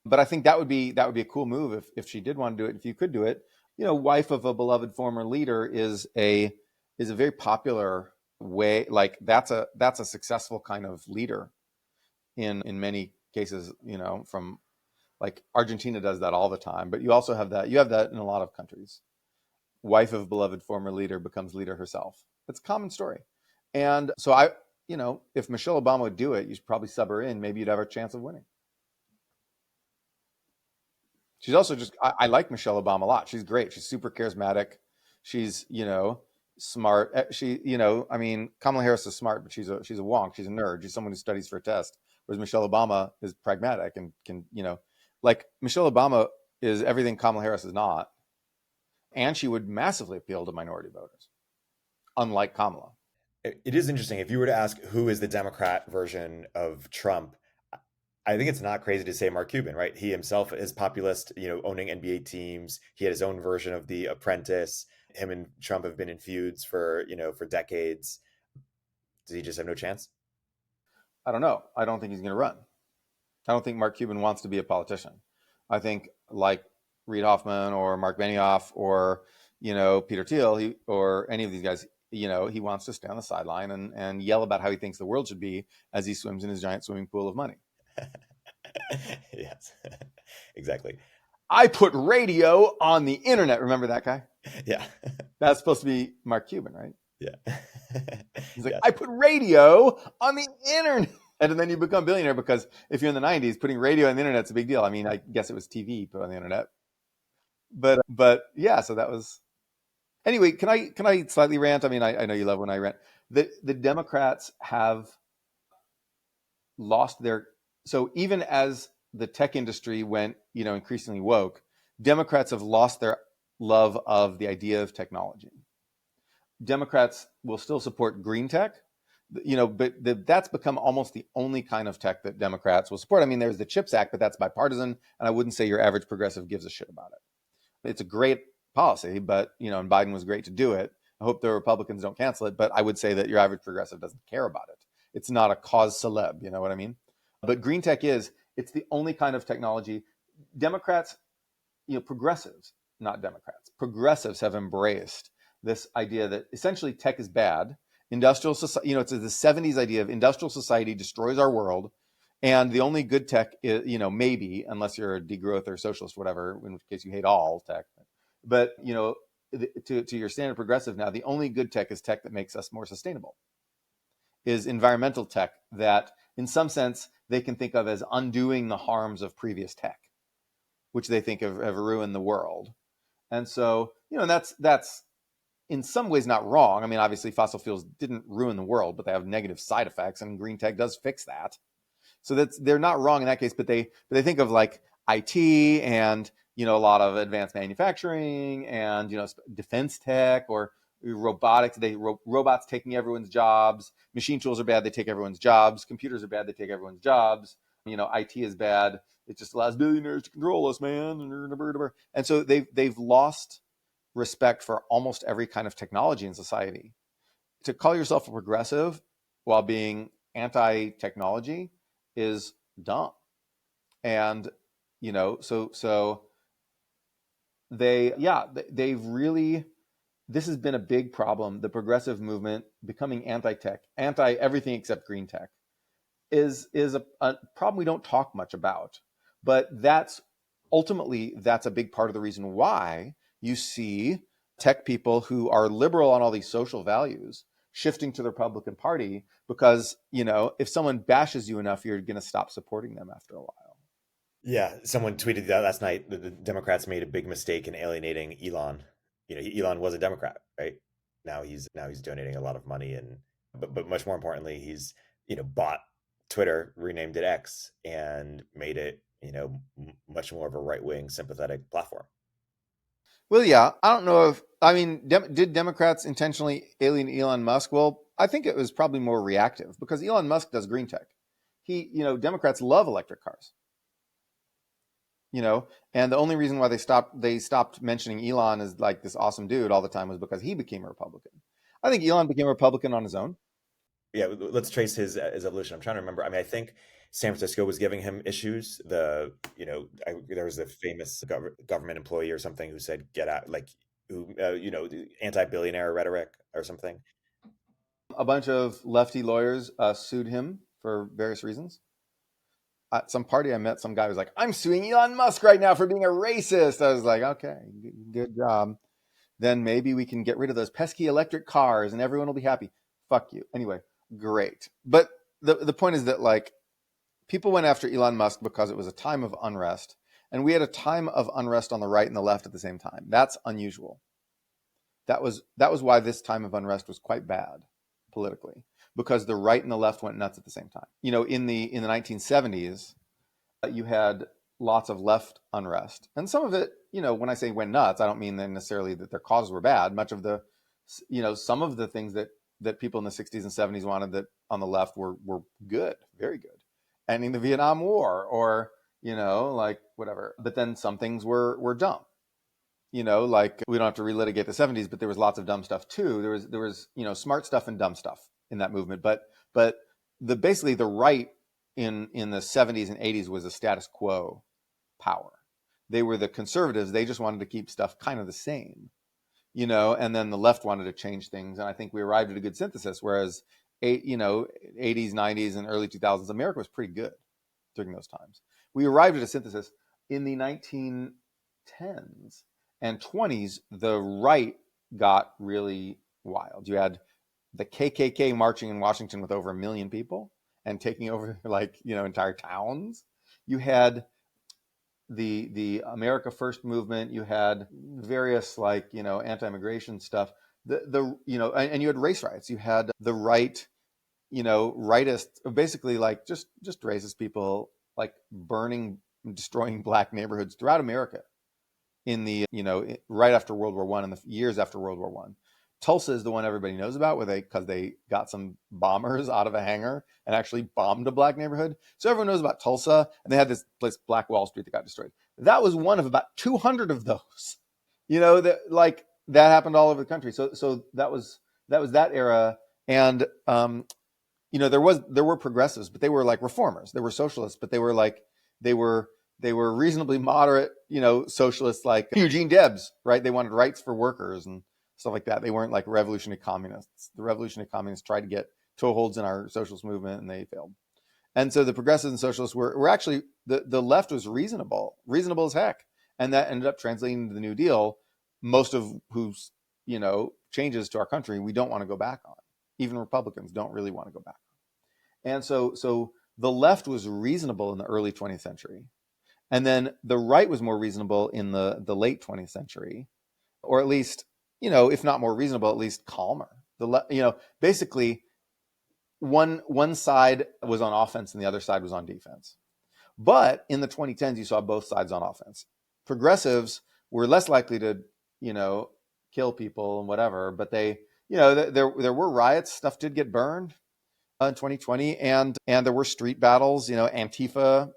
But I think that would be a cool move if she did want to do it. If you could do it, wife of a beloved former leader is a very popular way. Like that's a successful kind of leader in many cases, from like Argentina does that all the time. But you also have that. You have that in a lot of countries. Wife of beloved former leader becomes leader herself. It's a common story. And so if Michelle Obama would do it, you should probably sub her in. Maybe you'd have a chance of winning. She's also I like Michelle Obama a lot. She's great. She's super charismatic. She's, smart. Kamala Harris is smart, but she's a wonk. She's a nerd. She's someone who studies for a test. Whereas Michelle Obama is pragmatic and can, like Michelle Obama is everything Kamala Harris is not. And she would massively appeal to minority voters, unlike Kamala. It is interesting. If you were to ask who is the Democrat version of Trump, I think it's not crazy to say Mark Cuban, right? He himself is populist, owning NBA teams. He had his own version of The Apprentice. Him and Trump have been in feuds for decades. Does he just have no chance? I don't know. I don't think he's going to run. I don't think Mark Cuban wants to be a politician. I think like Reid Hoffman or Mark Benioff or, Peter Thiel or any of these guys, he wants to stay on the sideline and yell about how he thinks the world should be as he swims in his giant swimming pool of money. Yes, exactly. I put radio on the internet. Remember that guy? Yeah. That's supposed to be Mark Cuban, right? Yeah. He's like, yes. I put radio on the internet. And then you become billionaire because if you're in the 90s, putting radio on the internet's a big deal. I mean, I guess it was TV put on the internet. But yeah, so that was... Anyway, can I slightly rant? I mean, I know you love when I rant. The Democrats have lost their... So even as the tech industry went, increasingly woke, Democrats have lost their love of the idea of technology. Democrats will still support green tech, but that's become almost the only kind of tech that Democrats will support. I mean, there's the CHIPS Act, but that's bipartisan, and I wouldn't say your average progressive gives a shit about it. It's a great policy, but and Biden was great to do it. I hope the Republicans don't cancel it, but I would say that your average progressive doesn't care about it. It's not a cause celeb, you know what I mean? But green tech it's the only kind of technology. Democrats, progressives, not Democrats, progressives have embraced this idea that essentially tech is bad. Industrial society, it's the 70s idea of industrial society destroys our world. And the only good tech is, maybe, unless you're a degrowth or socialist, whatever, in which case you hate all tech. But, to your standard progressive now, the only good tech is tech that makes us more sustainable, is environmental tech that, in some sense, they can think of as undoing the harms of previous tech, which they think have ruined the world. And so, that's in some ways not wrong. I mean, obviously, fossil fuels didn't ruin the world, but they have negative side effects, and green tech does fix that. So they're not wrong in that case, but they think of like IT and a lot of advanced manufacturing and defense tech or robotics. Robots taking everyone's jobs. Machine tools are bad; they take everyone's jobs. Computers are bad; they take everyone's jobs. IT is bad; it just allows billionaires to control us, man. And so they've lost respect for almost every kind of technology in society. To call yourself a progressive while being anti-technology is dumb. And so they've really, this has been a big problem. The progressive movement becoming anti-tech, anti everything except green tech is a problem we don't talk much about. But that's a big part of the reason why you see tech people who are liberal on all these social values shifting to the Republican Party, because, if someone bashes you enough, you're going to stop supporting them after a while. Yeah, someone tweeted that last night that the Democrats made a big mistake in alienating Elon. Elon was a Democrat, right? Now he's donating a lot of money, and but much more importantly, he's bought Twitter, renamed it X, and made it much more of a right-wing sympathetic platform. Well, yeah, I don't know did Democrats intentionally alienate Elon Musk? Well, I think it was probably more reactive, because Elon Musk does green tech. Democrats love electric cars. And the only reason why they stopped mentioning Elon as like this awesome dude all the time was because he became a Republican. I think Elon became a Republican on his own. Yeah, let's trace his evolution. I'm trying to remember. I mean, I think San Francisco was giving him issues. There was a famous government employee or something who said, "Get out!" Like, who anti-billionaire rhetoric or something. A bunch of lefty lawyers sued him for various reasons. At some party I met some guy who was like, "I'm suing Elon Musk right now for being a racist." I was like, okay, good job. Then maybe we can get rid of those pesky electric cars and everyone will be happy. Fuck you. Anyway, great. But the point is that, like, people went after Elon Musk because it was a time of unrest, and we had a time of unrest on the right and the left at the same time. That's unusual. That was why this time of unrest was quite bad politically, because the right and the left went nuts at the same time. In the 1970s, you had lots of left unrest, and some of it, when I say went nuts, I don't mean that necessarily that their causes were bad. Much of the, some of the things that people in the 60s and 70s wanted that on the left were good, very good, ending the Vietnam War, or like whatever. But then some things were dumb. Like, we don't have to relitigate the 70s, but there was lots of dumb stuff too. There was smart stuff and dumb stuff in that movement. But basically the right in the 70s and 80s was a status quo power. They were the conservatives. They just wanted to keep stuff kind of the same, and then the left wanted to change things. And I think we arrived at a good synthesis, whereas 80s, 90s, and early 2000s, America was pretty good during those times. We arrived at a synthesis in the 1910s and 20s. The right got really wild. You had the KKK marching in Washington with over 1 million people and taking over entire towns. You had the America First movement. You had various anti-immigration stuff. And you had race riots. You had the right, rightist, basically just racist people, like burning, destroying black neighborhoods throughout America. in the, right after World War I and the years after World War I. Tulsa is the one everybody knows about, because they got some bombers out of a hangar and actually bombed a black neighborhood. So everyone knows about Tulsa, and they had this place, Black Wall Street, that got destroyed. That was one of about 200 of those. That happened all over the country. So that was that era, and there were progressives, but they were like reformers. They were socialists, but they were reasonably moderate, socialists, like Eugene Debs, right? They wanted rights for workers and stuff like that. They weren't like revolutionary communists. The revolutionary communists tried to get toeholds in our socialist movement, and they failed. And so the progressives and socialists were actually, the left was reasonable as heck. And that ended up translating into the New Deal, most of whose, changes to our country we don't want to go back on. Even Republicans don't really want to go back on. And so the left was reasonable in the early 20th century. And then the right was more reasonable in the late 20th century, or at least, if not more reasonable, at least calmer. Basically one side was on offense and the other side was on defense. But in the 2010s, you saw both sides on offense. Progressives were less likely to, kill people and whatever, but they, there were riots. Stuff did get burned in 2020, and there were street battles. Antifa.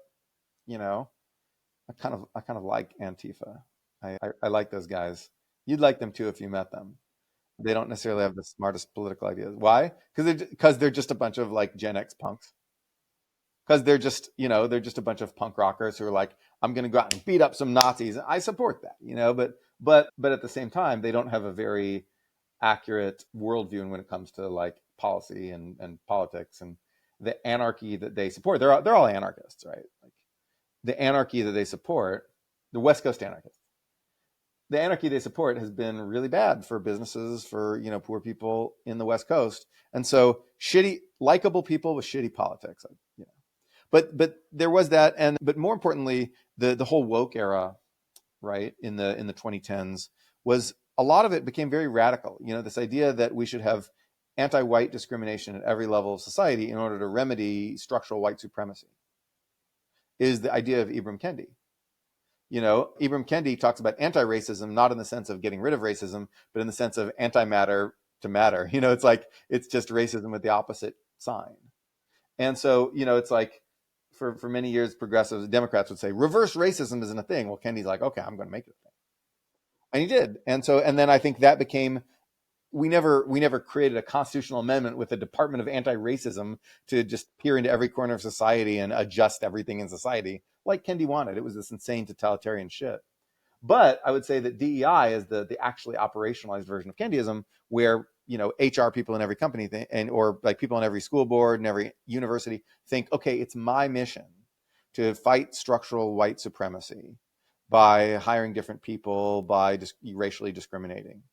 I kind of like Antifa. I like those guys. You'd like them too if you met them. They don't necessarily have the smartest political ideas. Why? Because they're just a bunch of like Gen X punks. Because they're just a bunch of punk rockers who are like, I'm going to go out and beat up some Nazis. I support that, but at the same time, they don't have a very accurate worldview when it comes to like policy and politics and the anarchy that they support. They're all anarchists, right? Like the anarchy that they support, the West Coast anarchists. The anarchy they support has been really bad for businesses, for poor people in the West Coast, and so likable people with shitty politics. But there was that, but more importantly, the whole woke era, right, in the 2010s, was a lot of it became very radical. This idea that we should have anti-white discrimination at every level of society in order to remedy structural white supremacy is the idea of Ibram Kendi. Ibram Kendi talks about anti-racism, not in the sense of getting rid of racism, but in the sense of antimatter to matter. It's like, it's just racism with the opposite sign. And so, it's like, for many years, progressives, Democrats would say, reverse racism isn't a thing. Well, Kendi's like, okay, I'm going to make it a thing. And he did. And then I think that became, we never created a constitutional amendment with a Department of Anti-Racism to just peer into every corner of society and adjust everything in society like Kendi wanted. It was this insane totalitarian shit. But I would say that DEI is the actually operationalized version of Kendiism, where HR people in every company or like people in every school board and every university think, okay, it's my mission to fight structural white supremacy by hiring different people, by just racially discriminating.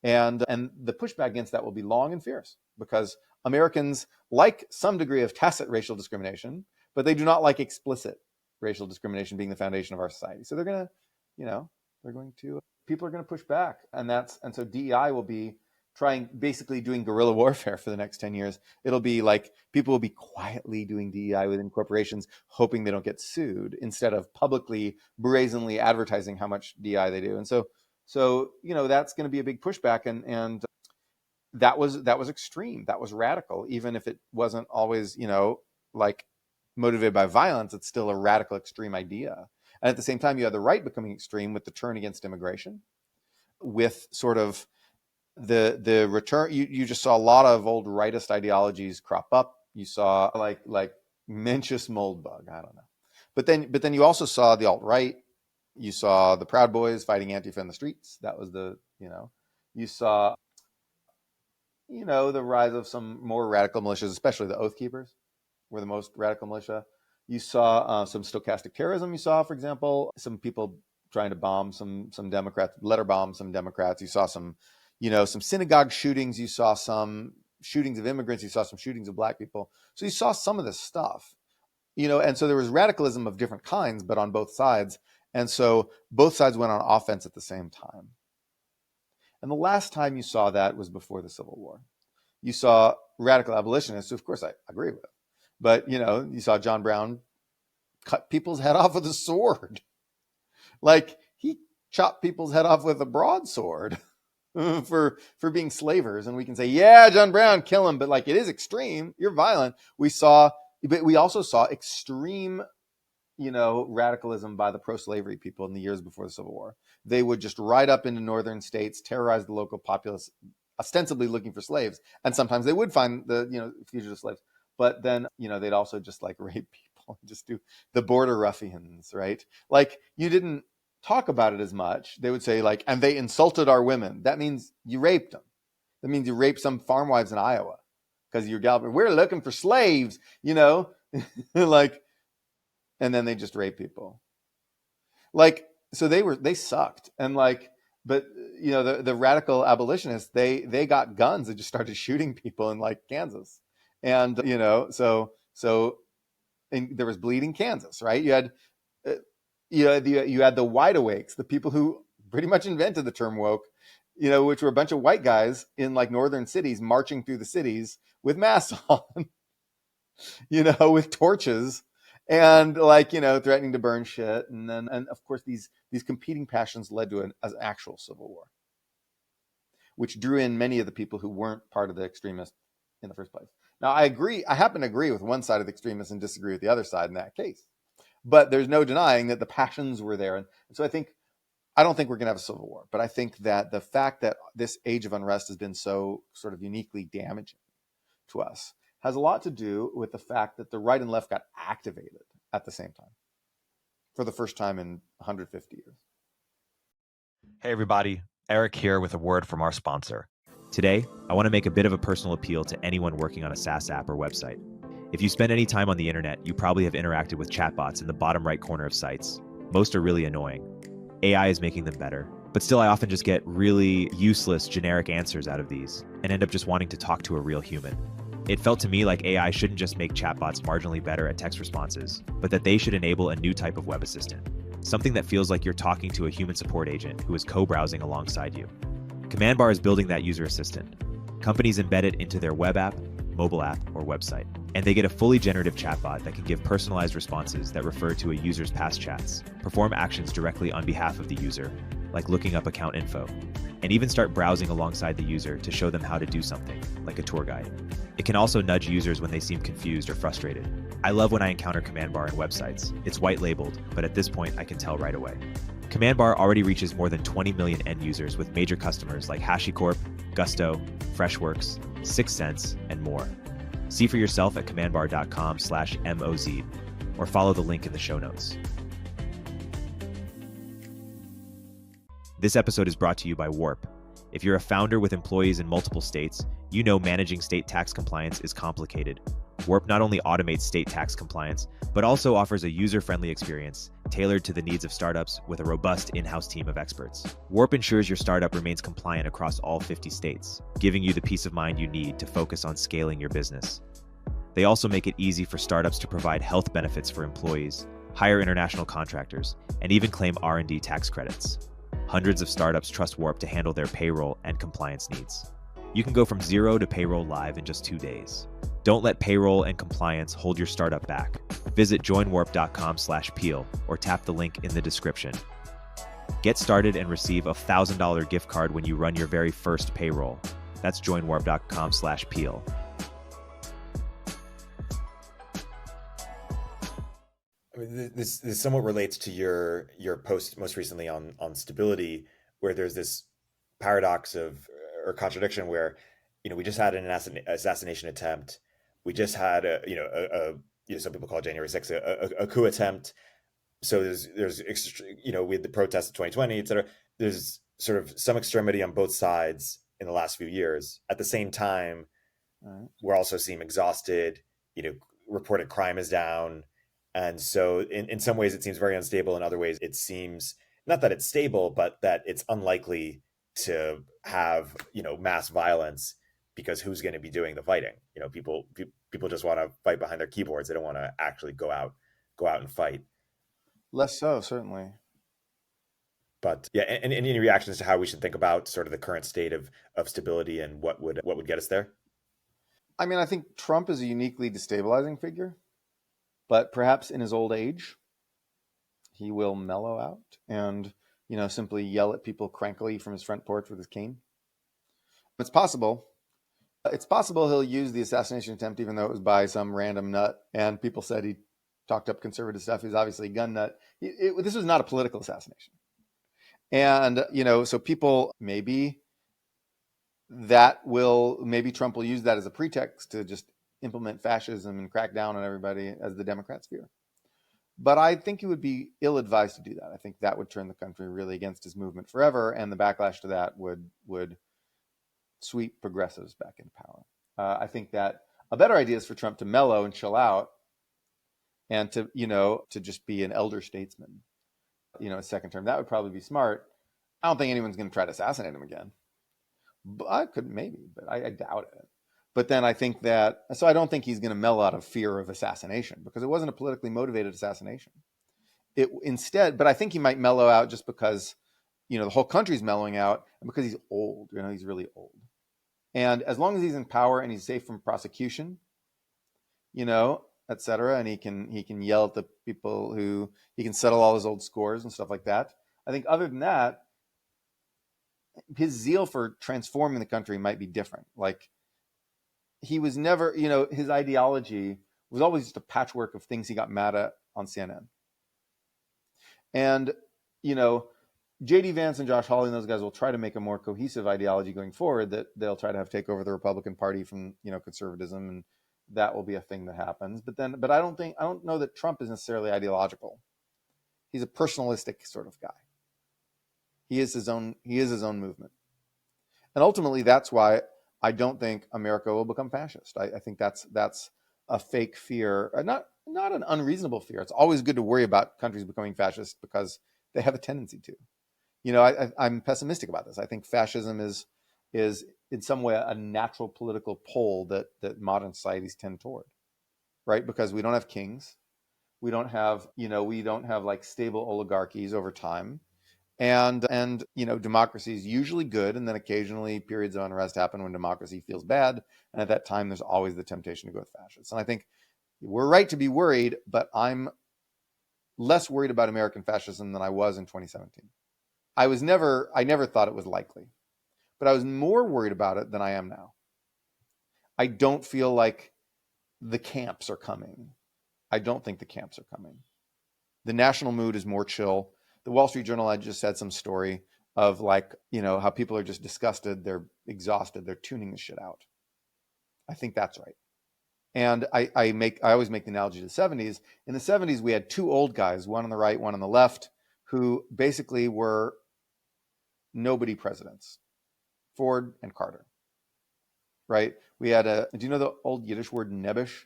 And the pushback against that will be long and fierce, because Americans like some degree of tacit racial discrimination, but they do not like explicit racial discrimination being the foundation of our society. So people are going to push back. And so DEI will be basically doing guerrilla warfare for the next 10 years. It'll be like people will be quietly doing DEI within corporations, hoping they don't get sued, instead of publicly, brazenly advertising how much DEI they do. And so that's going to be a big pushback. And that was extreme. That was radical. Even if it wasn't always, like motivated by violence, it's still a radical, extreme idea. And at the same time, you had the right becoming extreme with the turn against immigration, with sort of the return. You just saw a lot of old rightist ideologies crop up. You saw like Mencius Moldbug, I don't know. But then you also saw the alt-right. You saw the Proud Boys fighting Antifa in the streets. That was you saw, the rise of some more radical militias, especially the Oath Keepers were the most radical militia. You saw some stochastic terrorism. You saw, for example, some people trying to bomb some Democrats, letter bomb some Democrats. You saw some synagogue shootings. You saw some shootings of immigrants. You saw some shootings of black people. So you saw some of this stuff, and so there was radicalism of different kinds, but on both sides. And so both sides went on offense at the same time. And the last time you saw that was before the Civil War. You saw radical abolitionists, who of course I agree with, but you saw John Brown cut people's head off with a sword. Like chop people's head off with a broadsword for being slavers, and we can say, yeah, John Brown, kill him, but like, it is extreme. You're violent. But we also saw extreme, radicalism by the pro-slavery people in the years before the Civil War. They would just ride up into northern states, terrorize the local populace, ostensibly looking for slaves, and sometimes they would find the fugitive slaves. But then they'd also just like rape people, and just do the border ruffians, right? Like, you didn't talk about it as much. They would say like, and they insulted our women. That means you raped them. That means you raped some farm wives in Iowa because you're galloping. We're looking for slaves, like, and then they just rape people. Like, so they sucked. And like, but the radical abolitionists, they got guns and just started shooting people in like Kansas. And so and there was bleeding Kansas, right? You had the wide awakes, the people who pretty much invented the term woke, which were a bunch of white guys in like northern cities marching through the cities with masks on, with torches, and like, threatening to burn shit. And of course these competing passions led to an actual civil war, which drew in many of the people who weren't part of the extremists in the first place. Now, I happen to agree with one side of the extremists and disagree with the other side in that case. But there's no denying that the passions were there. And so I don't think we're going to have a civil war, but I think that the fact that this age of unrest has been so sort of uniquely damaging to us has a lot to do with the fact that the right and left got activated at the same time for the first time in 150 years. Hey everybody, Eric here with a word from our sponsor. Today, I want to make a bit of a personal appeal to anyone working on a SaaS app or website. If you spend any time on the internet, you probably have interacted with chatbots in the bottom right corner of sites. Most are really annoying. AI is making them better, but still I often just get really useless generic answers out of these and end up just wanting to talk to a real human. It felt to me like AI shouldn't just make chatbots marginally better at text responses, but that they should enable a new type of web assistant. Something that feels like you're talking to a human support agent who is co-browsing alongside you. CommandBar is building that user assistant. Companies embed it into their web app, mobile app, or website, and they get a fully generative chatbot that can give personalized responses that refer to a user's past chats, perform actions directly on behalf of the user, like looking up account info, and even start browsing alongside the user to show them how to do something, like a tour guide. It can also nudge users when they seem confused or frustrated. I love when I encounter CommandBar in websites. It's white labeled, but at this point I can tell right away. CommandBar already reaches more than 20 million end users with major customers like HashiCorp, Gusto, Freshworks, 6 Sense, and more. See for yourself at commandbar.com/MOZ or follow the link in the show notes. This episode is brought to you by Warp. If you're a founder with employees in multiple states, you know managing state tax compliance is complicated. Warp not only automates state tax compliance, but also offers a user-friendly experience tailored to the needs of startups with a robust in-house team of experts. Warp ensures your startup remains compliant across all 50 states, giving you the peace of mind you need to focus on scaling your business. They also make it easy for startups to provide health benefits for employees, hire international contractors, and even claim R&D tax credits. Hundreds of startups trust Warp to handle their payroll and compliance needs. You can go from zero to payroll live in just 2 days. Don't let payroll and compliance hold your startup back. Visit joinwarp.com/peel or tap the link in the description. Get started and receive a $1,000 gift card when you run your very first payroll. That's joinwarp.com/peel. I mean, this somewhat relates to your post most recently on stability, where there's this paradox or contradiction where we just had an assassination attempt, we just had some people call it January 6th a coup attempt. So there's with the protests of 2020, et cetera, there's sort of some extremity on both sides in the last few years. At the same time, we're also seeing exhausted, reported crime is down. And so in some ways it seems very unstable. In other ways, it seems not that it's stable, but that it's unlikely to have, mass violence, because who's going to be doing the fighting? People just want to fight behind their keyboards. They don't want to actually go out and fight. Less so, certainly. But yeah, and any reactions to how we should think about sort of the current state of stability and what would get us there? I mean, I think Trump is a uniquely destabilizing figure, but perhaps in his old age, he will mellow out. And simply yell at people crankily from his front porch with his cane. It's possible. It's possible he'll use the assassination attempt, even though it was by some random nut, and people said he talked up conservative stuff. He was obviously a gun nut. This was not a political assassination. And, so people maybe Trump will use that as a pretext to just implement fascism and crack down on everybody, as the Democrats fear. But I think he would be ill-advised to do that. I think that would turn the country really against his movement forever, and the backlash to that would sweep progressives back into power. I think that a better idea is for Trump to mellow and chill out, and to just be an elder statesman, a second term. That would probably be smart. I don't think anyone's going to try to assassinate him again. But I could maybe, but I doubt it. But then I think so I don't think he's going to mellow out of fear of assassination, because it wasn't a politically motivated assassination. But I think he might mellow out just because, the whole country's mellowing out, and because he's old. He's really old. And as long as he's in power and he's safe from prosecution, et cetera, and he can yell at the people he can settle all his old scores and stuff like that. I think other than that, his zeal for transforming the country might be different. Like, he was never, his ideology was always just a patchwork of things he got mad at on CNN. And, JD Vance and Josh Hawley and those guys will try to make a more cohesive ideology going forward, that they'll try to have take over the Republican Party from, conservatism, and that will be a thing that happens. But I don't know that Trump is necessarily ideological. He's a personalistic sort of guy. He is his own movement. And ultimately, that's why I don't think America will become fascist. I think that's a fake fear, not an unreasonable fear. It's always good to worry about countries becoming fascist because they have a tendency to. I'm pessimistic about this. I think fascism is in some way a natural political pole that modern societies tend toward, right? Because we don't have kings, we don't have like stable oligarchies over time. And democracy is usually good, and then occasionally periods of unrest happen when democracy feels bad, and at that time there's always the temptation to go with fascists. And I think we're right to be worried, but I'm less worried about American fascism than I was in 2017. I never thought it was likely, but I was more worried about it than I am now. I don't feel like the camps are coming. I don't think the camps are coming. The national mood is more chill. The Wall Street Journal, I just had some story of how people are just disgusted, they're exhausted, they're tuning the shit out. I think that's right. And I always make the analogy to the 70s. In the 70s, we had two old guys, one on the right, one on the left, who basically were nobody presidents, Ford and Carter, right? We had do you know the old Yiddish word nebish?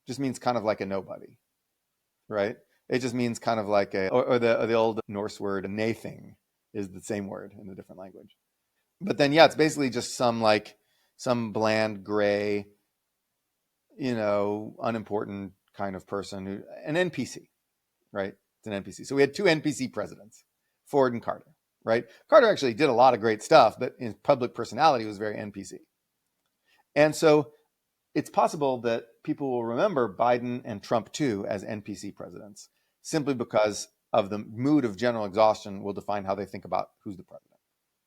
Just means kind of like a nobody, right? It just means kind of like or the old Norse word nathing is the same word in a different language. But then, it's basically just some bland, gray, unimportant kind of person, an NPC, right? It's an NPC. So we had two NPC presidents, Ford and Carter, right? Carter actually did a lot of great stuff, but his public personality was very NPC. And so it's possible that people will remember Biden and Trump too as NPC presidents, simply because of the mood of general exhaustion will define how they think about who's the president.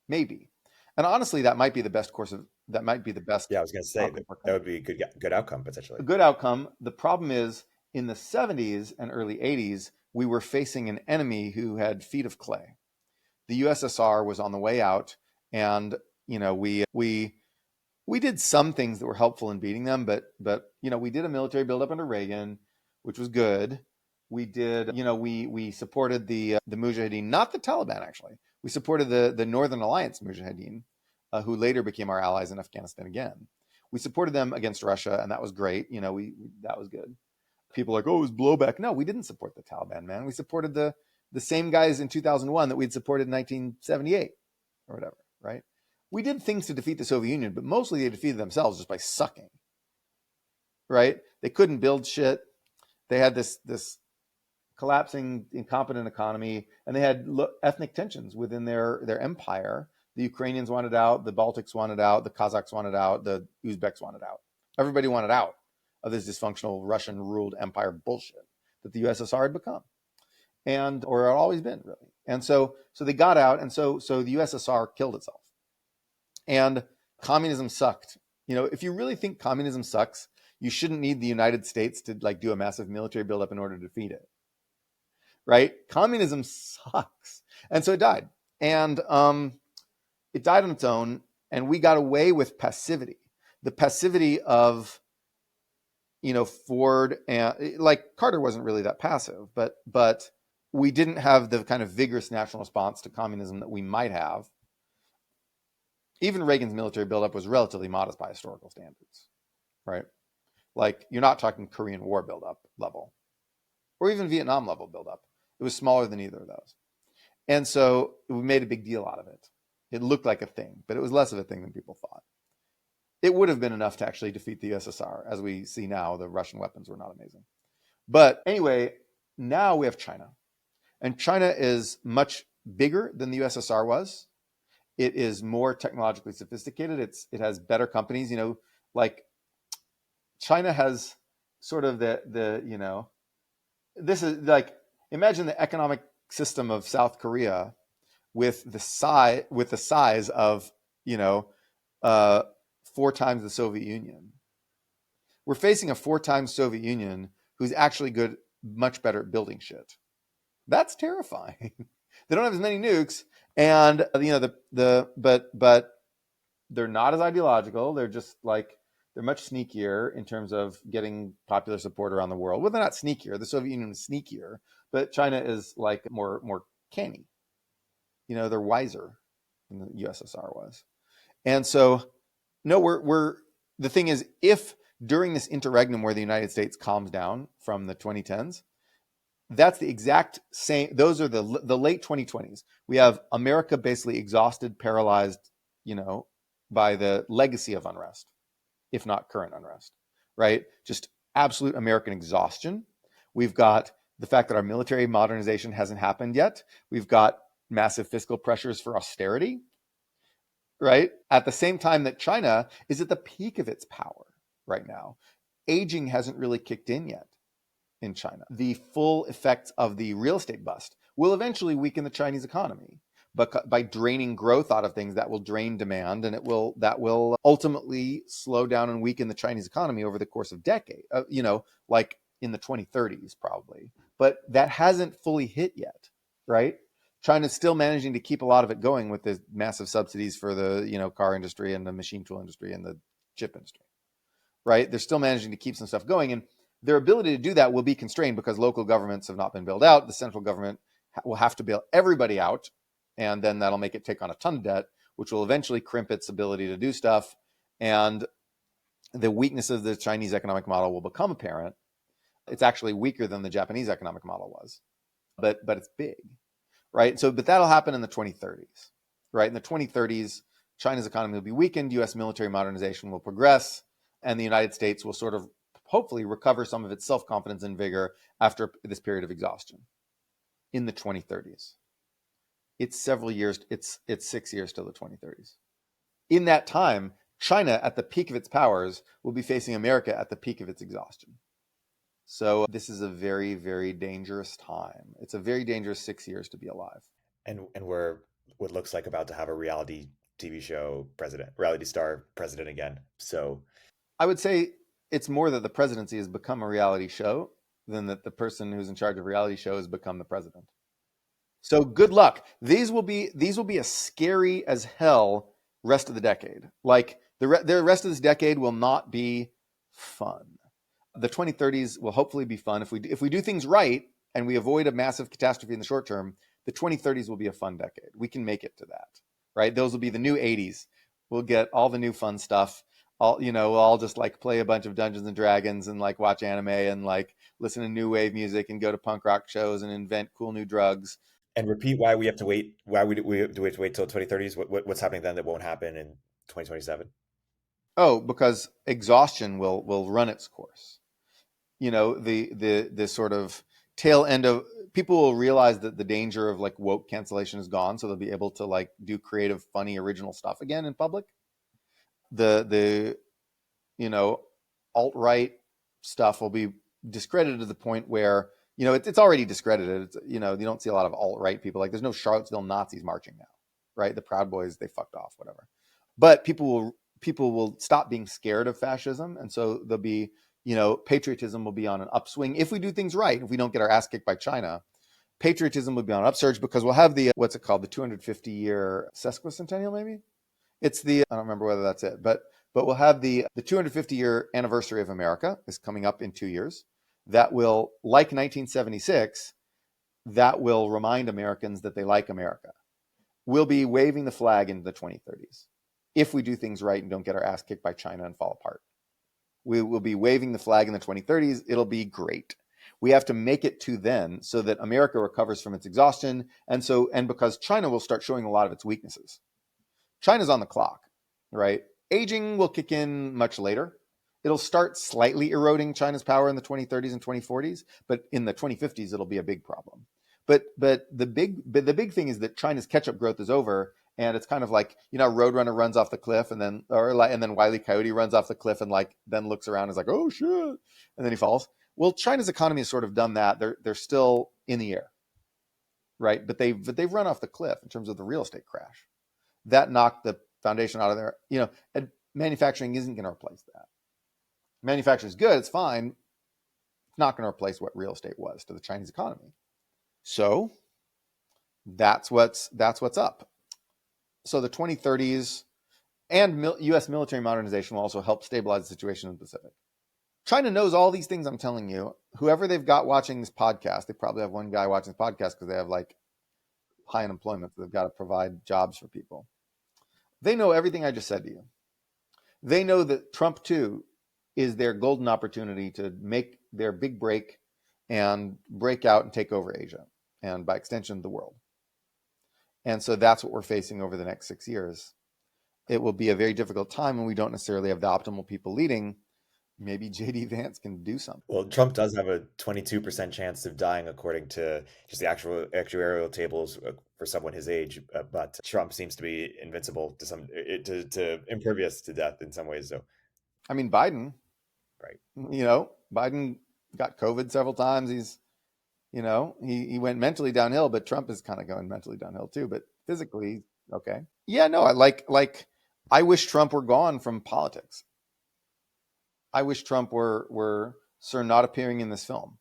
Maybe. And honestly, that might be the best Yeah, I was going to say that would be a good outcome, potentially. A good outcome. The problem is, in the 70s and early 80s, we were facing an enemy who had feet of clay. The USSR was on the way out, and we did some things that were helpful in beating them, but we did a military buildup under Reagan, which was good. We did, we supported the Mujahideen, not the Taliban actually. We supported the Northern Alliance Mujahideen, who later became our allies in Afghanistan again. We supported them against Russia, and that was great. That was good. People are like, oh, it was blowback. No, we didn't support the Taliban, man. We supported the same guys in 2001 that we'd supported in 1978 or whatever, right? We did things to defeat the Soviet Union, but mostly they defeated themselves just by sucking, right? They couldn't build shit. They had this collapsing, incompetent economy, and they had ethnic tensions within their empire. The Ukrainians wanted out, the Baltics wanted out, the Kazakhs wanted out, the Uzbeks wanted out. Everybody wanted out of this dysfunctional Russian-ruled empire bullshit that the USSR had become, or had always been, really. And so they got out, and so the USSR killed itself. And communism sucked. If you really think communism sucks, you shouldn't need the United States to like do a massive military buildup in order to defeat it. Right? Communism sucks. And so it died. And it died on its own, and we got away with passivity. The passivity of Ford, and like Carter wasn't really that passive, but we didn't have the kind of vigorous national response to communism that we might have. Even Reagan's military buildup was relatively modest by historical standards, right? Like, you're not talking Korean War buildup level, or even Vietnam level buildup. It was smaller than either of those. And so we made a big deal out of it. It looked like a thing, but it was less of a thing than people thought. It would have been enough to actually defeat the USSR. As we see now, the Russian weapons were not amazing. But anyway, now we have China. And China is much bigger than the USSR was. It is more technologically sophisticated. It has better companies. Like China has sort of the this is like, imagine the economic system of South Korea with the size of 4 times the Soviet Union. We're facing a 4 times Soviet Union who's actually much better at building shit. That's terrifying. They don't have as many nukes, and but they're not as ideological. They're just like, they're much sneakier in terms of getting popular support around the world. Well, they're not sneakier. The Soviet Union is sneakier, but China is like more canny. They're wiser than the USSR was. And so, no, we're the thing is, if during this interregnum where the United States calms down from the 2010s, that's the exact same. Those are the late 2020s. We have America basically exhausted, paralyzed, by the legacy of unrest, if not current unrest, right? Just absolute American exhaustion. We've got the fact that our military modernization hasn't happened yet. We've got massive fiscal pressures for austerity, right? At the same time that China is at the peak of its power right now. Aging hasn't really kicked in yet in China. The full effects of the real estate bust will eventually weaken the Chinese economy, but by draining growth out of things, that will drain demand, and that will ultimately slow down and weaken the Chinese economy over the course of decades, like in the 2030s probably. But that hasn't fully hit yet, right? China's still managing to keep a lot of it going with the massive subsidies for the car industry and the machine tool industry and the chip industry, right? They're still managing to keep some stuff going, and their ability to do that will be constrained because local governments have not been built out. The central government will have to bail everybody out, and then that'll make it take on a ton of debt, which will eventually crimp its ability to do stuff. And the weakness of the Chinese economic model will become apparent. It's actually weaker than the Japanese economic model was, but it's big, right? So, but that'll happen in the 2030s, right? In the 2030s, China's economy will be weakened, U.S. military modernization will progress, and the United States will sort of hopefully recover some of its self-confidence and vigor after this period of exhaustion in the 2030s. It's several years, it's 6 years till the 2030s. In that time, China at the peak of its powers will be facing America at the peak of its exhaustion. So this is a very, very dangerous time. It's a very dangerous 6 years to be alive. And we're what looks like about to have a reality TV show president, reality star president again. So I would say it's more that the presidency has become a reality show than that the person who's in charge of reality show has become the president. So good luck. These will be a scary as hell rest of the decade. Like the rest of this decade will not be fun. The 2030s will hopefully be fun if we do things right and we avoid a massive catastrophe in the short term. The 2030s will be a fun decade. We can make it to that, right? Those will be the new 80s. We'll get all the new fun stuff. We'll all just like play a bunch of Dungeons and Dragons and like watch anime and like listen to new wave music and go to punk rock shows and invent cool new drugs. And repeat why we have to wait. Why we have to wait till 2030s? What's happening then that won't happen in 2027? Oh, because exhaustion will run its course. The sort of tail end of people will realize that the danger of like woke cancellation is gone, so they'll be able to like do creative, funny, original stuff again in public. The alt-right stuff will be discredited to the point where It's already discredited. It's, you don't see a lot of alt-right people. Like, there's no Charlottesville Nazis marching now, right? The Proud Boys, they fucked off, whatever. But people will stop being scared of fascism, and so there'll be, patriotism will be on an upswing if we do things right. If we don't get our ass kicked by China, patriotism will be on an upsurge, because we'll have the what's it called, the 250-year sesquicentennial, maybe. It's the, I don't remember whether that's it, but we'll have the 250-year anniversary of America is coming up in 2 years. That will, like 1976, that will remind Americans that they like America. We'll be waving the flag into the 2030s if we do things right and don't get our ass kicked by China and fall apart. We will be waving the flag in the 2030s. It'll be great. We have to make it to then so that America recovers from its exhaustion, and because China will start showing a lot of its weaknesses. China's on the clock, right? Aging will kick in much later. It'll start slightly eroding China's power in the 2030s and 2040s, but in the 2050s, it'll be a big problem. But the big thing is that China's catch-up growth is over, and it's kind of like, Roadrunner runs off the cliff, and then Wile E. Coyote runs off the cliff, and then looks around and is like, oh shit, and then he falls. Well, China's economy has sort of done that. They're still in the air, right? But they've run off the cliff in terms of the real estate crash. That knocked the foundation out of there. And manufacturing isn't going to replace that. Manufacturing is good, it's fine. It's not going to replace what real estate was to the Chinese economy. So that's what's up. So the 2030s and U.S. military modernization will also help stabilize the situation in the Pacific. China knows all these things I'm telling you. Whoever they've got watching this podcast, they probably have one guy watching this podcast because they have high unemployment. So they've got to provide jobs for people. They know everything I just said to you. They know that Trump, too, is their golden opportunity to make their big break and break out and take over Asia, and by extension, the world. And so that's what we're facing over the next 6 years. It will be a very difficult time, and we don't necessarily have the optimal people leading. Maybe JD Vance can do something. Well, Trump does have a 22% chance of dying, according to just the actual actuarial tables for someone his age. But Trump seems to be invincible to impervious to death in some ways. So, I mean, Biden, right? Biden got COVID several times. He's, he went mentally downhill, but Trump is kind of going mentally downhill too. But physically, okay. Yeah, no, I wish Trump were gone from politics. I wish Trump were Sir not appearing in this film.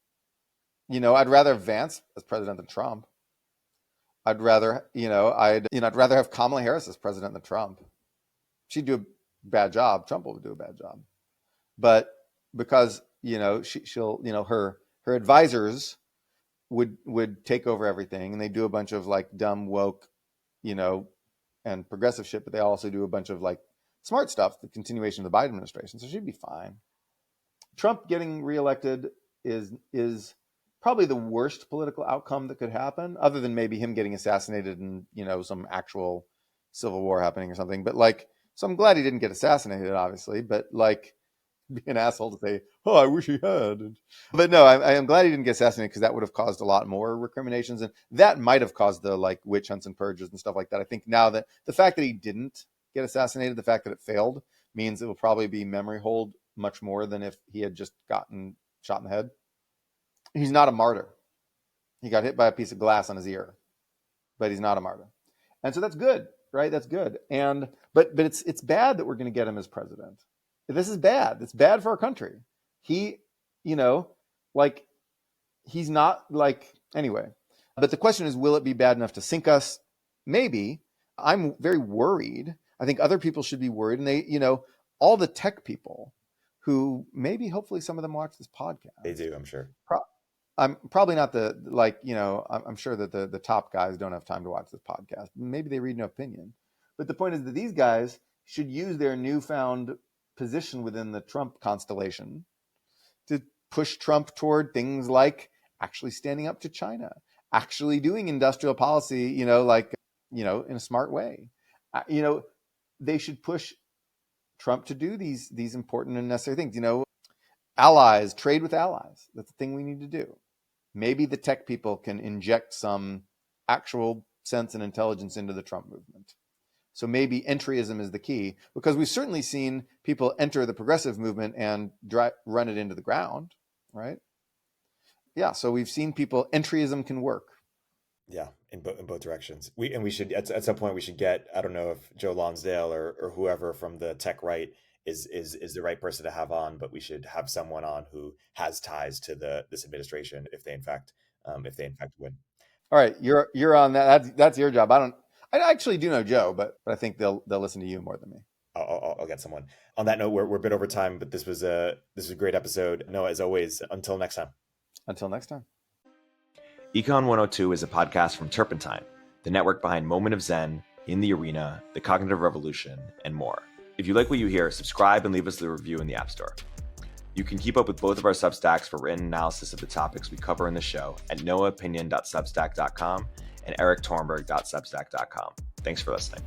I'd rather Vance as president than Trump. I'd rather, I'd rather have Kamala Harris as president than Trump. She'd do a bad job. Trump will do a bad job. But because, she'll, her advisors would take over everything, and they do a bunch of dumb, woke, and progressive shit, but they also do a bunch of smart stuff, the continuation of the Biden administration. So she'd be fine. Trump getting reelected is probably the worst political outcome that could happen, other than maybe him getting assassinated and, some actual civil war happening or something. But so I'm glad he didn't get assassinated, obviously, but be an asshole to say, oh, I wish he had. But no, I am glad he didn't get assassinated, because that would have caused a lot more recriminations, and that might have caused the witch hunts and purges and stuff like that. I think now that the fact that he didn't get assassinated, the fact that it failed, means it will probably be memory hold much more than if he had just gotten shot in the head. He's not a martyr. He got hit by a piece of glass on his ear, but he's not a martyr. And so that's good, right? That's good. And but it's bad that we're going to get him as president. This is bad. It's bad for our country. He, he's not anyway. But the question is, will it be bad enough to sink us? Maybe. I'm very worried. I think other people should be worried. And they, all the tech people who maybe, hopefully some of them watch this podcast. They do, I'm sure. I'm probably not I'm sure that the top guys don't have time to watch this podcast. Maybe they read no opinion. But the point is that these guys should use their newfound position within the Trump constellation to push Trump toward things like actually standing up to China, actually doing industrial policy, in a smart way. They should push Trump to do these important and necessary things. Allies, trade with allies. That's the thing we need to do. Maybe the tech people can inject some actual sense and intelligence into the Trump movement. So maybe entryism is the key, because we've certainly seen people enter the progressive movement and run it into the ground, right? Yeah, so we've seen people, entryism can work. Yeah, in both directions. We should at some point we should get, I don't know if Joe Lonsdale or whoever from the tech right is the right person to have on, but we should have someone on who has ties to this administration if they in fact win. All right, you're on that. That's your job. I actually do know Joe, but I think they'll listen to you more than me. I'll get someone. On that note, we're a bit over time, but this was a great episode. Noah, as always, until next time. Until next time. Econ 102 is a podcast from Turpentine, the network behind Moment of Zen, In the Arena, The Cognitive Revolution, and more. If you like what you hear, subscribe and leave us a review in the App Store. You can keep up with both of our Substacks for written analysis of the topics we cover in the show at noahopinion.substack.com and eriktorenberg.substack.com. Thanks for listening.